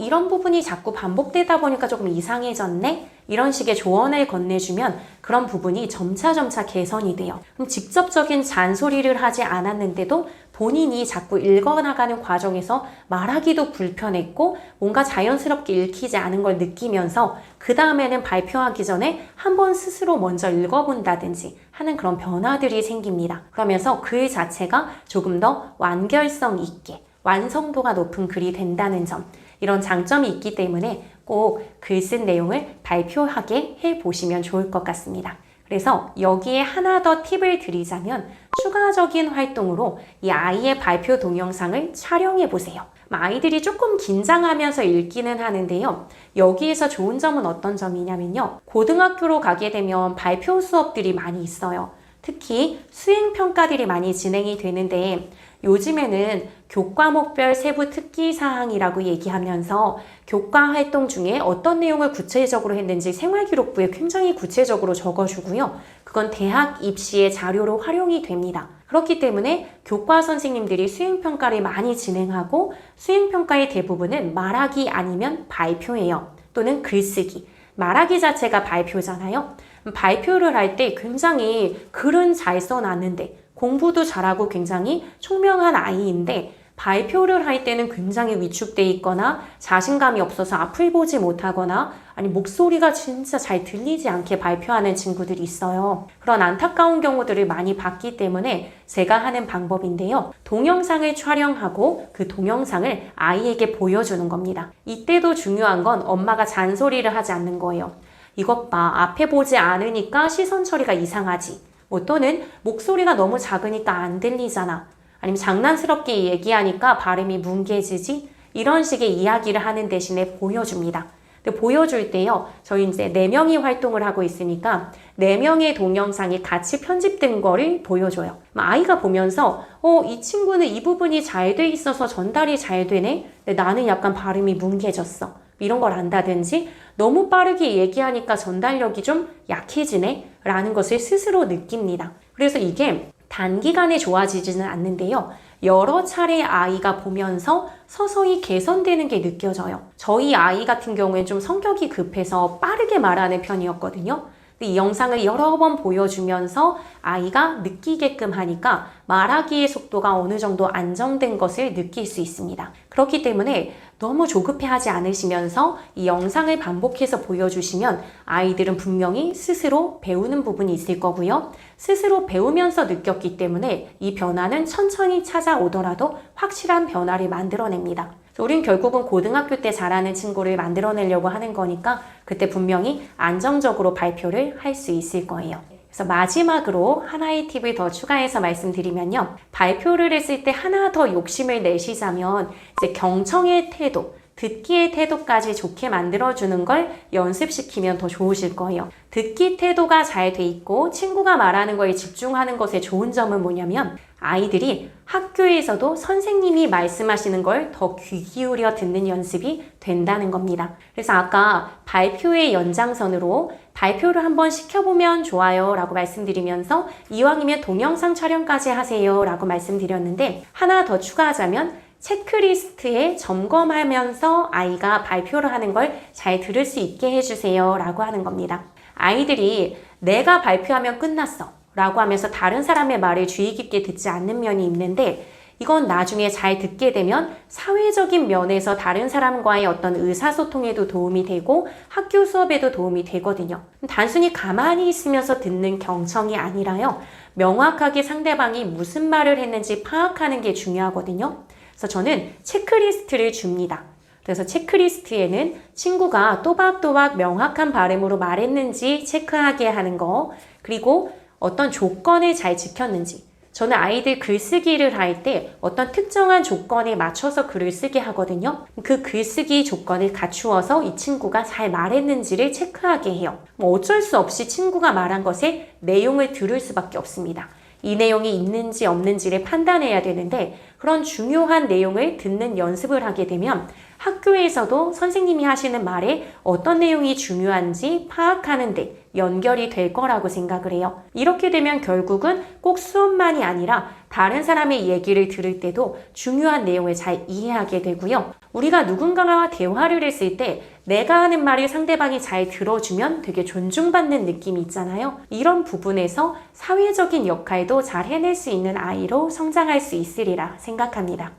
이런 부분이 자꾸 반복되다 보니까 조금 이상해졌네? 이런 식의 조언을 건네주면 그런 부분이 점차 개선이 돼요. 직접적인 잔소리를 하지 않았는데도 본인이 자꾸 읽어나가는 과정에서 말하기도 불편했고 뭔가 자연스럽게 읽히지 않은 걸 느끼면서 그 다음에는 발표하기 전에 한번 스스로 먼저 읽어본다든지 하는 그런 변화들이 생깁니다. 그러면서 글 자체가 조금 더 완결성 있게 완성도가 높은 글이 된다는 점, 이런 장점이 있기 때문에 꼭 글 쓴 내용을 발표하게 해보시면 좋을 것 같습니다. 그래서 여기에 하나 더 팁을 드리자면 추가적인 활동으로 이 아이의 발표 동영상을 촬영해 보세요. 아이들이 조금 긴장하면서 읽기는 하는데요. 여기에서 좋은 점은 어떤 점이냐면요. 고등학교로 가게 되면 발표 수업들이 많이 있어요. 특히 수행평가들이 많이 진행이 되는데 요즘에는 교과목별 세부 특기사항이라고 얘기하면서 교과 활동 중에 어떤 내용을 구체적으로 했는지 생활기록부에 굉장히 구체적으로 적어주고요. 그건 대학 입시의 자료로 활용이 됩니다. 그렇기 때문에 교과 선생님들이 수행평가를 많이 진행하고 수행평가의 대부분은 말하기 아니면 발표예요. 또는 글쓰기. 말하기 자체가 발표잖아요. 발표를 할 때 굉장히 글은 잘 써놨는데 공부도 잘하고 굉장히 총명한 아이인데 발표를 할 때는 굉장히 위축돼 있거나 자신감이 없어서 앞을 보지 못하거나 아니 목소리가 진짜 잘 들리지 않게 발표하는 친구들이 있어요. 그런 안타까운 경우들을 많이 봤기 때문에 제가 하는 방법인데요. 동영상을 촬영하고 그 동영상을 아이에게 보여주는 겁니다. 이때도 중요한 건 엄마가 잔소리를 하지 않는 거예요. 이것 봐, 앞에 보지 않으니까 시선 처리가 이상하지. 또는 목소리가 너무 작으니까 안 들리잖아. 아니면 장난스럽게 얘기하니까 발음이 뭉개지지? 이런 식의 이야기를 하는 대신에 보여줍니다. 근데 보여줄 때요, 저희 이제 4명이 활동을 하고 있으니까 4명의 동영상이 같이 편집된 거를 보여줘요. 아이가 보면서 이 친구는 이 부분이 잘 돼 있어서 전달이 잘 되네? 근데 나는 약간 발음이 뭉개졌어. 이런 걸 안다든지 너무 빠르게 얘기하니까 전달력이 좀 약해지네? 라는 것을 스스로 느낍니다. 그래서 이게 단기간에 좋아지지는 않는데요. 여러 차례 아이가 보면서 서서히 개선되는 게 느껴져요. 저희 아이 같은 경우에는 좀 성격이 급해서 빠르게 말하는 편이었거든요. 이 영상을 여러 번 보여주면서 아이가 느끼게끔 하니까 말하기의 속도가 어느 정도 안정된 것을 느낄 수 있습니다. 그렇기 때문에 너무 조급해하지 않으시면서 이 영상을 반복해서 보여주시면 아이들은 분명히 스스로 배우는 부분이 있을 거고요. 스스로 배우면서 느꼈기 때문에 이 변화는 천천히 찾아오더라도 확실한 변화를 만들어냅니다. 우린 결국은 고등학교 때 잘하는 친구를 만들어내려고 하는 거니까 그때 분명히 안정적으로 발표를 할 수 있을 거예요. 그래서 마지막으로 하나의 팁을 더 추가해서 말씀드리면요. 발표를 했을 때 하나 더 욕심을 내시자면 이제 경청의 태도, 듣기의 태도까지 좋게 만들어주는 걸 연습시키면 더 좋으실 거예요. 듣기 태도가 잘 돼 있고 친구가 말하는 거에 집중하는 것의 좋은 점은 뭐냐면 아이들이 학교에서도 선생님이 말씀하시는 걸 더 귀 기울여 듣는 연습이 된다는 겁니다. 그래서 아까 발표의 연장선으로 발표를 한번 시켜보면 좋아요 라고 말씀드리면서 이왕이면 동영상 촬영까지 하세요 라고 말씀드렸는데 하나 더 추가하자면 체크리스트에 점검하면서 아이가 발표를 하는 걸 잘 들을 수 있게 해주세요 라고 하는 겁니다. 아이들이 내가 발표하면 끝났어 라고 하면서 다른 사람의 말을 주의 깊게 듣지 않는 면이 있는데 이건 나중에 잘 듣게 되면 사회적인 면에서 다른 사람과의 어떤 의사소통에도 도움이 되고 학교 수업에도 도움이 되거든요. 단순히 가만히 있으면서 듣는 경청이 아니라요. 명확하게 상대방이 무슨 말을 했는지 파악하는 게 중요하거든요. 그래서 저는 체크리스트를 줍니다. 그래서 체크리스트에는 친구가 또박또박 명확한 발음으로 말했는지 체크하게 하는 거, 그리고 어떤 조건을 잘 지켰는지. 저는 아이들 글쓰기를 할 때 어떤 특정한 조건에 맞춰서 글을 쓰게 하거든요. 그 글쓰기 조건을 갖추어서 이 친구가 잘 말했는지를 체크하게 해요. 어쩔 수 없이 친구가 말한 것의 내용을 들을 수밖에 없습니다. 이 내용이 있는지 없는지를 판단해야 되는데 그런 중요한 내용을 듣는 연습을 하게 되면 학교에서도 선생님이 하시는 말에 어떤 내용이 중요한지 파악하는 데 연결이 될 거라고 생각을 해요. 이렇게 되면 결국은 꼭 수업만이 아니라 다른 사람의 얘기를 들을 때도 중요한 내용을 잘 이해하게 되고요. 우리가 누군가와 대화를 했을 때 내가 하는 말을 상대방이 잘 들어주면 되게 존중받는 느낌이 있잖아요. 이런 부분에서 사회적인 역할도 잘 해낼 수 있는 아이로 성장할 수 있으리라 생각합니다.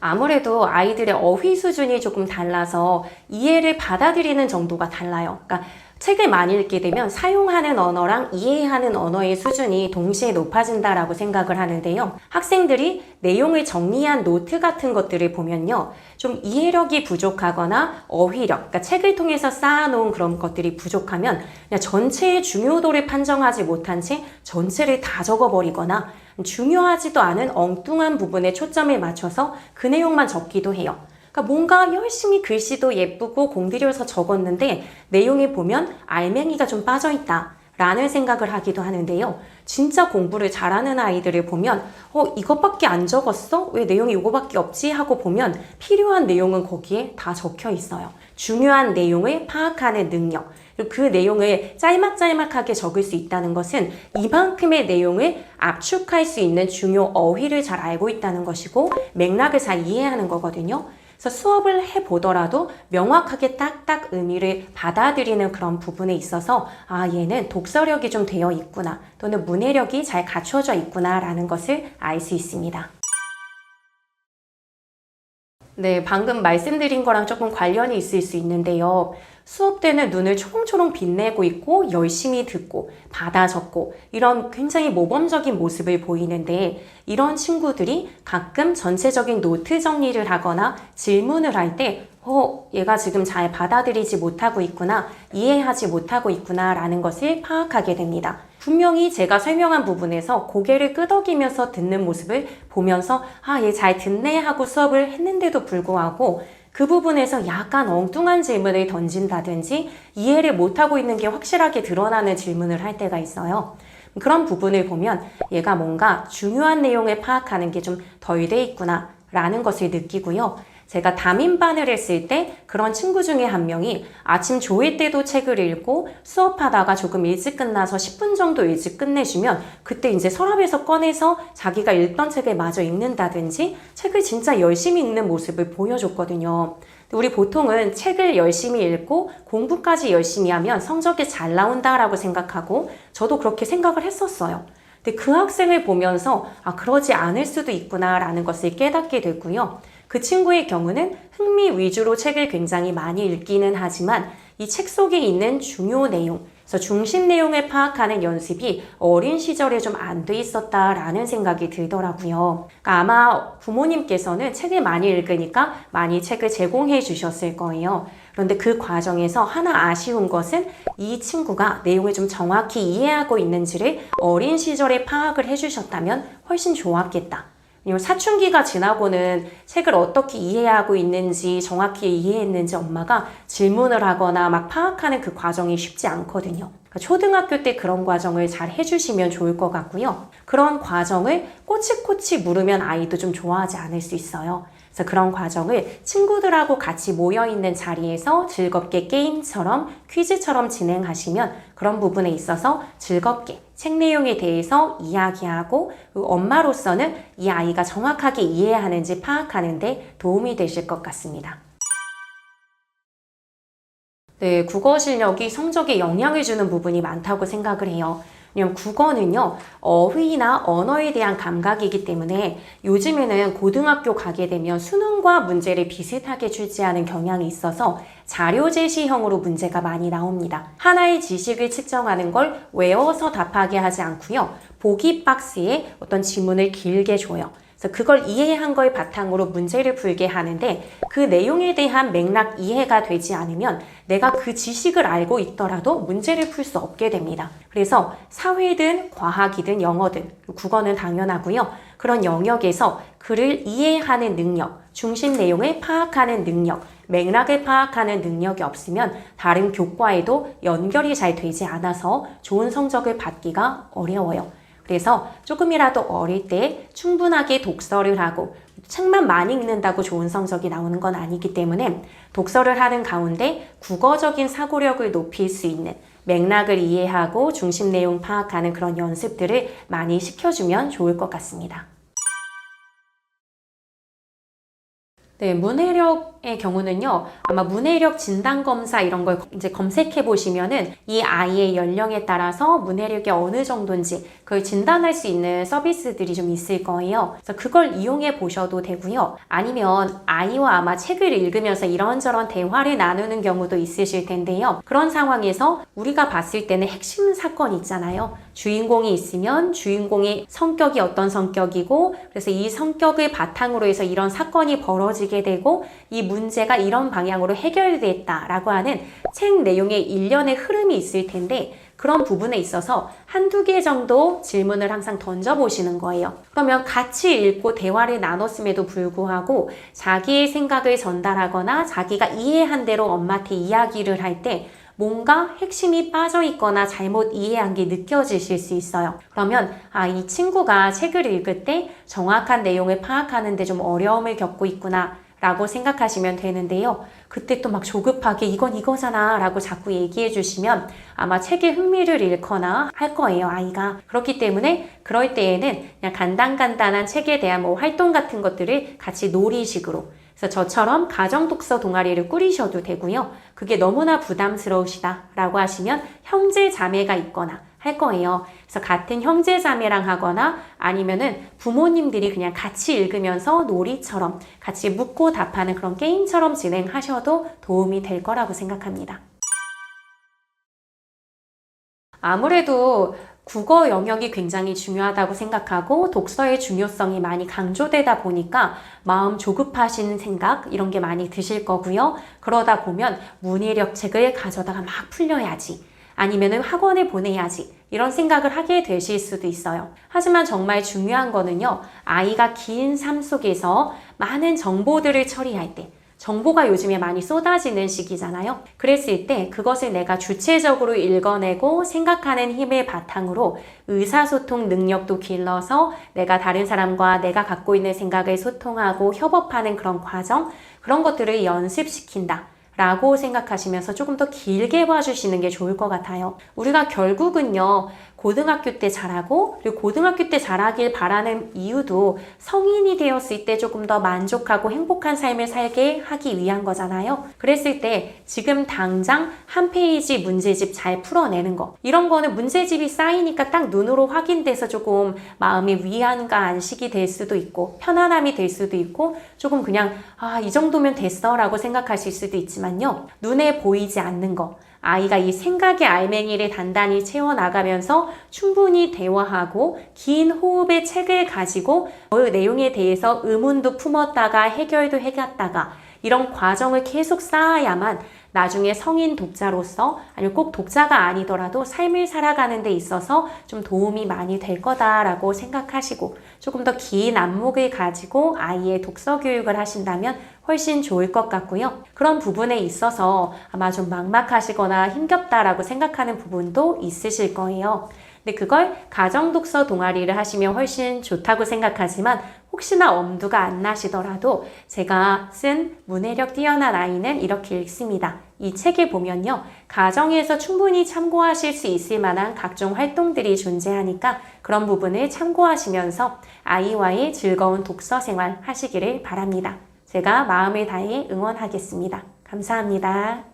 아무래도 아이들의 어휘 수준이 조금 달라서 이해를 받아들이는 정도가 달라요. 그러니까 책을 많이 읽게 되면 사용하는 언어랑 이해하는 언어의 수준이 동시에 높아진다라고 생각을 하는데요. 학생들이 내용을 정리한 노트 같은 것들을 보면요. 좀 이해력이 부족하거나 어휘력, 그러니까 책을 통해서 쌓아놓은 그런 것들이 부족하면 그냥 전체의 중요도를 판정하지 못한 채 전체를 다 적어버리거나 중요하지도 않은 엉뚱한 부분에 초점을 맞춰서 그 내용만 적기도 해요. 그러니까 뭔가 열심히 글씨도 예쁘고 공들여서 적었는데 내용에 보면 알맹이가 좀 빠져있다 라는 생각을 하기도 하는데요. 진짜 공부를 잘하는 아이들을 보면 이것밖에 안 적었어? 왜 내용이 이거밖에 없지? 하고 보면 필요한 내용은 거기에 다 적혀 있어요. 중요한 내용을 파악하는 능력, 그 내용을 짤막짤막하게 적을 수 있다는 것은 이만큼의 내용을 압축할 수 있는 중요 어휘를 잘 알고 있다는 것이고 맥락을 잘 이해하는 거거든요. 그래서 수업을 해보더라도 명확하게 딱딱 의미를 받아들이는 그런 부분에 있어서 얘는 독서력이 좀 되어 있구나 또는 문해력이 잘 갖춰져 있구나 라는 것을 알 수 있습니다. 네, 방금 말씀드린 거랑 조금 관련이 있을 수 있는데요. 수업 때는 눈을 초롱초롱 빛내고 있고 열심히 듣고 받아 적고 이런 굉장히 모범적인 모습을 보이는데 이런 친구들이 가끔 전체적인 노트 정리를 하거나 질문을 할 때 얘가 지금 잘 받아들이지 못하고 있구나, 이해하지 못하고 있구나 라는 것을 파악하게 됩니다. 분명히 제가 설명한 부분에서 고개를 끄덕이면서 듣는 모습을 보면서 얘 잘 듣네 하고 수업을 했는데도 불구하고 그 부분에서 약간 엉뚱한 질문을 던진다든지 이해를 못하고 있는 게 확실하게 드러나는 질문을 할 때가 있어요. 그런 부분을 보면 얘가 뭔가 중요한 내용을 파악하는 게 좀 덜 돼 있구나 라는 것을 느끼고요. 제가 담임반을 했을 때 그런 친구 중에 한 명이 아침 조회 때도 책을 읽고 수업하다가 조금 일찍 끝나서 10분 정도 일찍 끝내주면 그때 이제 서랍에서 꺼내서 자기가 읽던 책을 마저 읽는다든지 책을 진짜 열심히 읽는 모습을 보여줬거든요. 우리 보통은 책을 열심히 읽고 공부까지 열심히 하면 성적이 잘 나온다라고 생각하고 저도 그렇게 생각을 했었어요. 근데 그 학생을 보면서 그러지 않을 수도 있구나라는 것을 깨닫게 됐고요. 그 친구의 경우는 흥미 위주로 책을 굉장히 많이 읽기는 하지만 이 책 속에 있는 중요 내용, 그래서 중심 내용을 파악하는 연습이 어린 시절에 좀 안 돼 있었다라는 생각이 들더라고요. 그러니까 아마 부모님께서는 책을 많이 읽으니까 많이 책을 제공해 주셨을 거예요. 그런데 그 과정에서 하나 아쉬운 것은 이 친구가 내용을 좀 정확히 이해하고 있는지를 어린 시절에 파악을 해주셨다면 훨씬 좋았겠다. 사춘기가 지나고는 책을 어떻게 이해하고 있는지 정확히 이해했는지 엄마가 질문을 하거나 막 파악하는 그 과정이 쉽지 않거든요. 그러니까 초등학교 때 그런 과정을 잘 해주시면 좋을 것 같고요. 그런 과정을 꼬치꼬치 물으면 아이도 좀 좋아하지 않을 수 있어요. 그래서 그런 과정을 친구들하고 같이 모여있는 자리에서 즐겁게 게임처럼 퀴즈처럼 진행하시면 그런 부분에 있어서 즐겁게 책 내용에 대해서 이야기하고 엄마로서는 이 아이가 정확하게 이해하는지 파악하는 데 도움이 되실 것 같습니다. 네, 국어 실력이 성적에 영향을 주는 부분이 많다고 생각을 해요. 왜냐면 국어는요, 어휘나 언어에 대한 감각이기 때문에 요즘에는 고등학교 가게 되면 수능과 문제를 비슷하게 출제하는 경향이 있어서 자료 제시형으로 문제가 많이 나옵니다. 하나의 지식을 측정하는 걸 외워서 답하게 하지 않고요. 보기 박스에 어떤 지문을 길게 줘요. 그래서 그걸 이해한 걸 바탕으로 문제를 풀게 하는데 그 내용에 대한 맥락 이해가 되지 않으면 내가 그 지식을 알고 있더라도 문제를 풀 수 없게 됩니다. 그래서 사회든 과학이든 영어든 국어는 당연하고요. 그런 영역에서 글을 이해하는 능력, 중심 내용을 파악하는 능력, 맥락을 파악하는 능력이 없으면 다른 교과에도 연결이 잘 되지 않아서 좋은 성적을 받기가 어려워요. 그래서 조금이라도 어릴 때 충분하게 독서를 하고 책만 많이 읽는다고 좋은 성적이 나오는 건 아니기 때문에 독서를 하는 가운데 국어적인 사고력을 높일 수 있는 맥락을 이해하고 중심 내용 파악하는 그런 연습들을 많이 시켜주면 좋을 것 같습니다. 네, 문해력의 경우는요, 아마 문해력 진단검사 이런 걸 이제 검색해 보시면은 이 아이의 연령에 따라서 문해력이 어느 정도인지 그걸 진단할 수 있는 서비스들이 좀 있을 거예요. 그래서 그걸 이용해 보셔도 되고요. 아니면 아이와 아마 책을 읽으면서 이런저런 대화를 나누는 경우도 있으실 텐데요. 그런 상황에서 우리가 봤을 때는 핵심 사건 있잖아요. 주인공이 있으면 주인공의 성격이 어떤 성격이고 그래서 이 성격을 바탕으로 해서 이런 사건이 벌어지게 되고 이 문제가 이런 방향으로 해결됐다라고 하는 책 내용의 일련의 흐름이 있을 텐데 그런 부분에 있어서 한두 개 정도 질문을 항상 던져보시는 거예요. 그러면 같이 읽고 대화를 나눴음에도 불구하고 자기의 생각을 전달하거나 자기가 이해한 대로 엄마한테 이야기를 할 때 뭔가 핵심이 빠져 있거나 잘못 이해한 게 느껴지실 수 있어요. 그러면 이 친구가 책을 읽을 때 정확한 내용을 파악하는데 좀 어려움을 겪고 있구나 라고 생각하시면 되는데요. 그때 또 막 조급하게 이건 이거잖아 라고 자꾸 얘기해 주시면 아마 책에 흥미를 잃거나 할 거예요, 아이가. 그렇기 때문에 그럴 때에는 그냥 간단한 책에 대한 활동 같은 것들을 같이 놀이식으로, 그래서 저처럼 가정 독서 동아리를 꾸리셔도 되고요. 그게 너무나 부담스러우시다 라고 하시면 형제 자매가 있거나 할 거예요. 그래서 같은 형제 자매랑 하거나 아니면은 부모님들이 그냥 같이 읽으면서 놀이처럼 같이 묻고 답하는 그런 게임처럼 진행하셔도 도움이 될 거라고 생각합니다. 아무래도 국어 영역이 굉장히 중요하다고 생각하고 독서의 중요성이 많이 강조되다 보니까 마음 조급하시는 생각 이런 게 많이 드실 거고요. 그러다 보면 문해력 책을 가져다가 막 풀려야지. 아니면은 학원에 보내야지 이런 생각을 하게 되실 수도 있어요. 하지만 정말 중요한 거는요. 아이가 긴 삶 속에서 많은 정보들을 처리할 때 정보가 요즘에 많이 쏟아지는 시기잖아요. 그랬을 때 그것을 내가 주체적으로 읽어내고 생각하는 힘을 바탕으로 의사소통 능력도 길러서 내가 다른 사람과 내가 갖고 있는 생각을 소통하고 협업하는 그런 과정, 그런 것들을 연습시킨다 라고 생각하시면서 조금 더 길게 봐주시는 게 좋을 것 같아요. 우리가 결국은요, 고등학교 때 잘하고, 그리고 고등학교 때 잘하길 바라는 이유도 성인이 되었을 때 조금 더 만족하고 행복한 삶을 살게 하기 위한 거잖아요. 그랬을 때 지금 당장 한 페이지 문제집 잘 풀어내는 거, 이런 거는 문제집이 쌓이니까 딱 눈으로 확인돼서 조금 마음의 위안과 안식이 될 수도 있고 편안함이 될 수도 있고 조금 그냥 이 정도면 됐어 라고 생각하실 수도 있지만요, 눈에 보이지 않는 거, 아이가 이 생각의 알맹이를 단단히 채워나가면서 충분히 대화하고 긴 호흡의 책을 가지고 그 내용에 대해서 의문도 품었다가 해결도 해갔다가 이런 과정을 계속 쌓아야만 나중에 성인 독자로서, 아니면 꼭 독자가 아니더라도 삶을 살아가는 데 있어서 좀 도움이 많이 될 거다라고 생각하시고 조금 더 긴 안목을 가지고 아이의 독서 교육을 하신다면 훨씬 좋을 것 같고요. 그런 부분에 있어서 아마 좀 막막하시거나 힘겹다라고 생각하는 부분도 있으실 거예요. 근데 그걸 가정독서 동아리를 하시면 훨씬 좋다고 생각하지만 혹시나 엄두가 안 나시더라도 제가 쓴 문해력 뛰어난 아이는 이렇게 읽습니다. 이 책에 보면요, 가정에서 충분히 참고하실 수 있을 만한 각종 활동들이 존재하니까 그런 부분을 참고하시면서 아이와의 즐거운 독서 생활 하시기를 바랍니다. 제가 마음을 다해 응원하겠습니다. 감사합니다.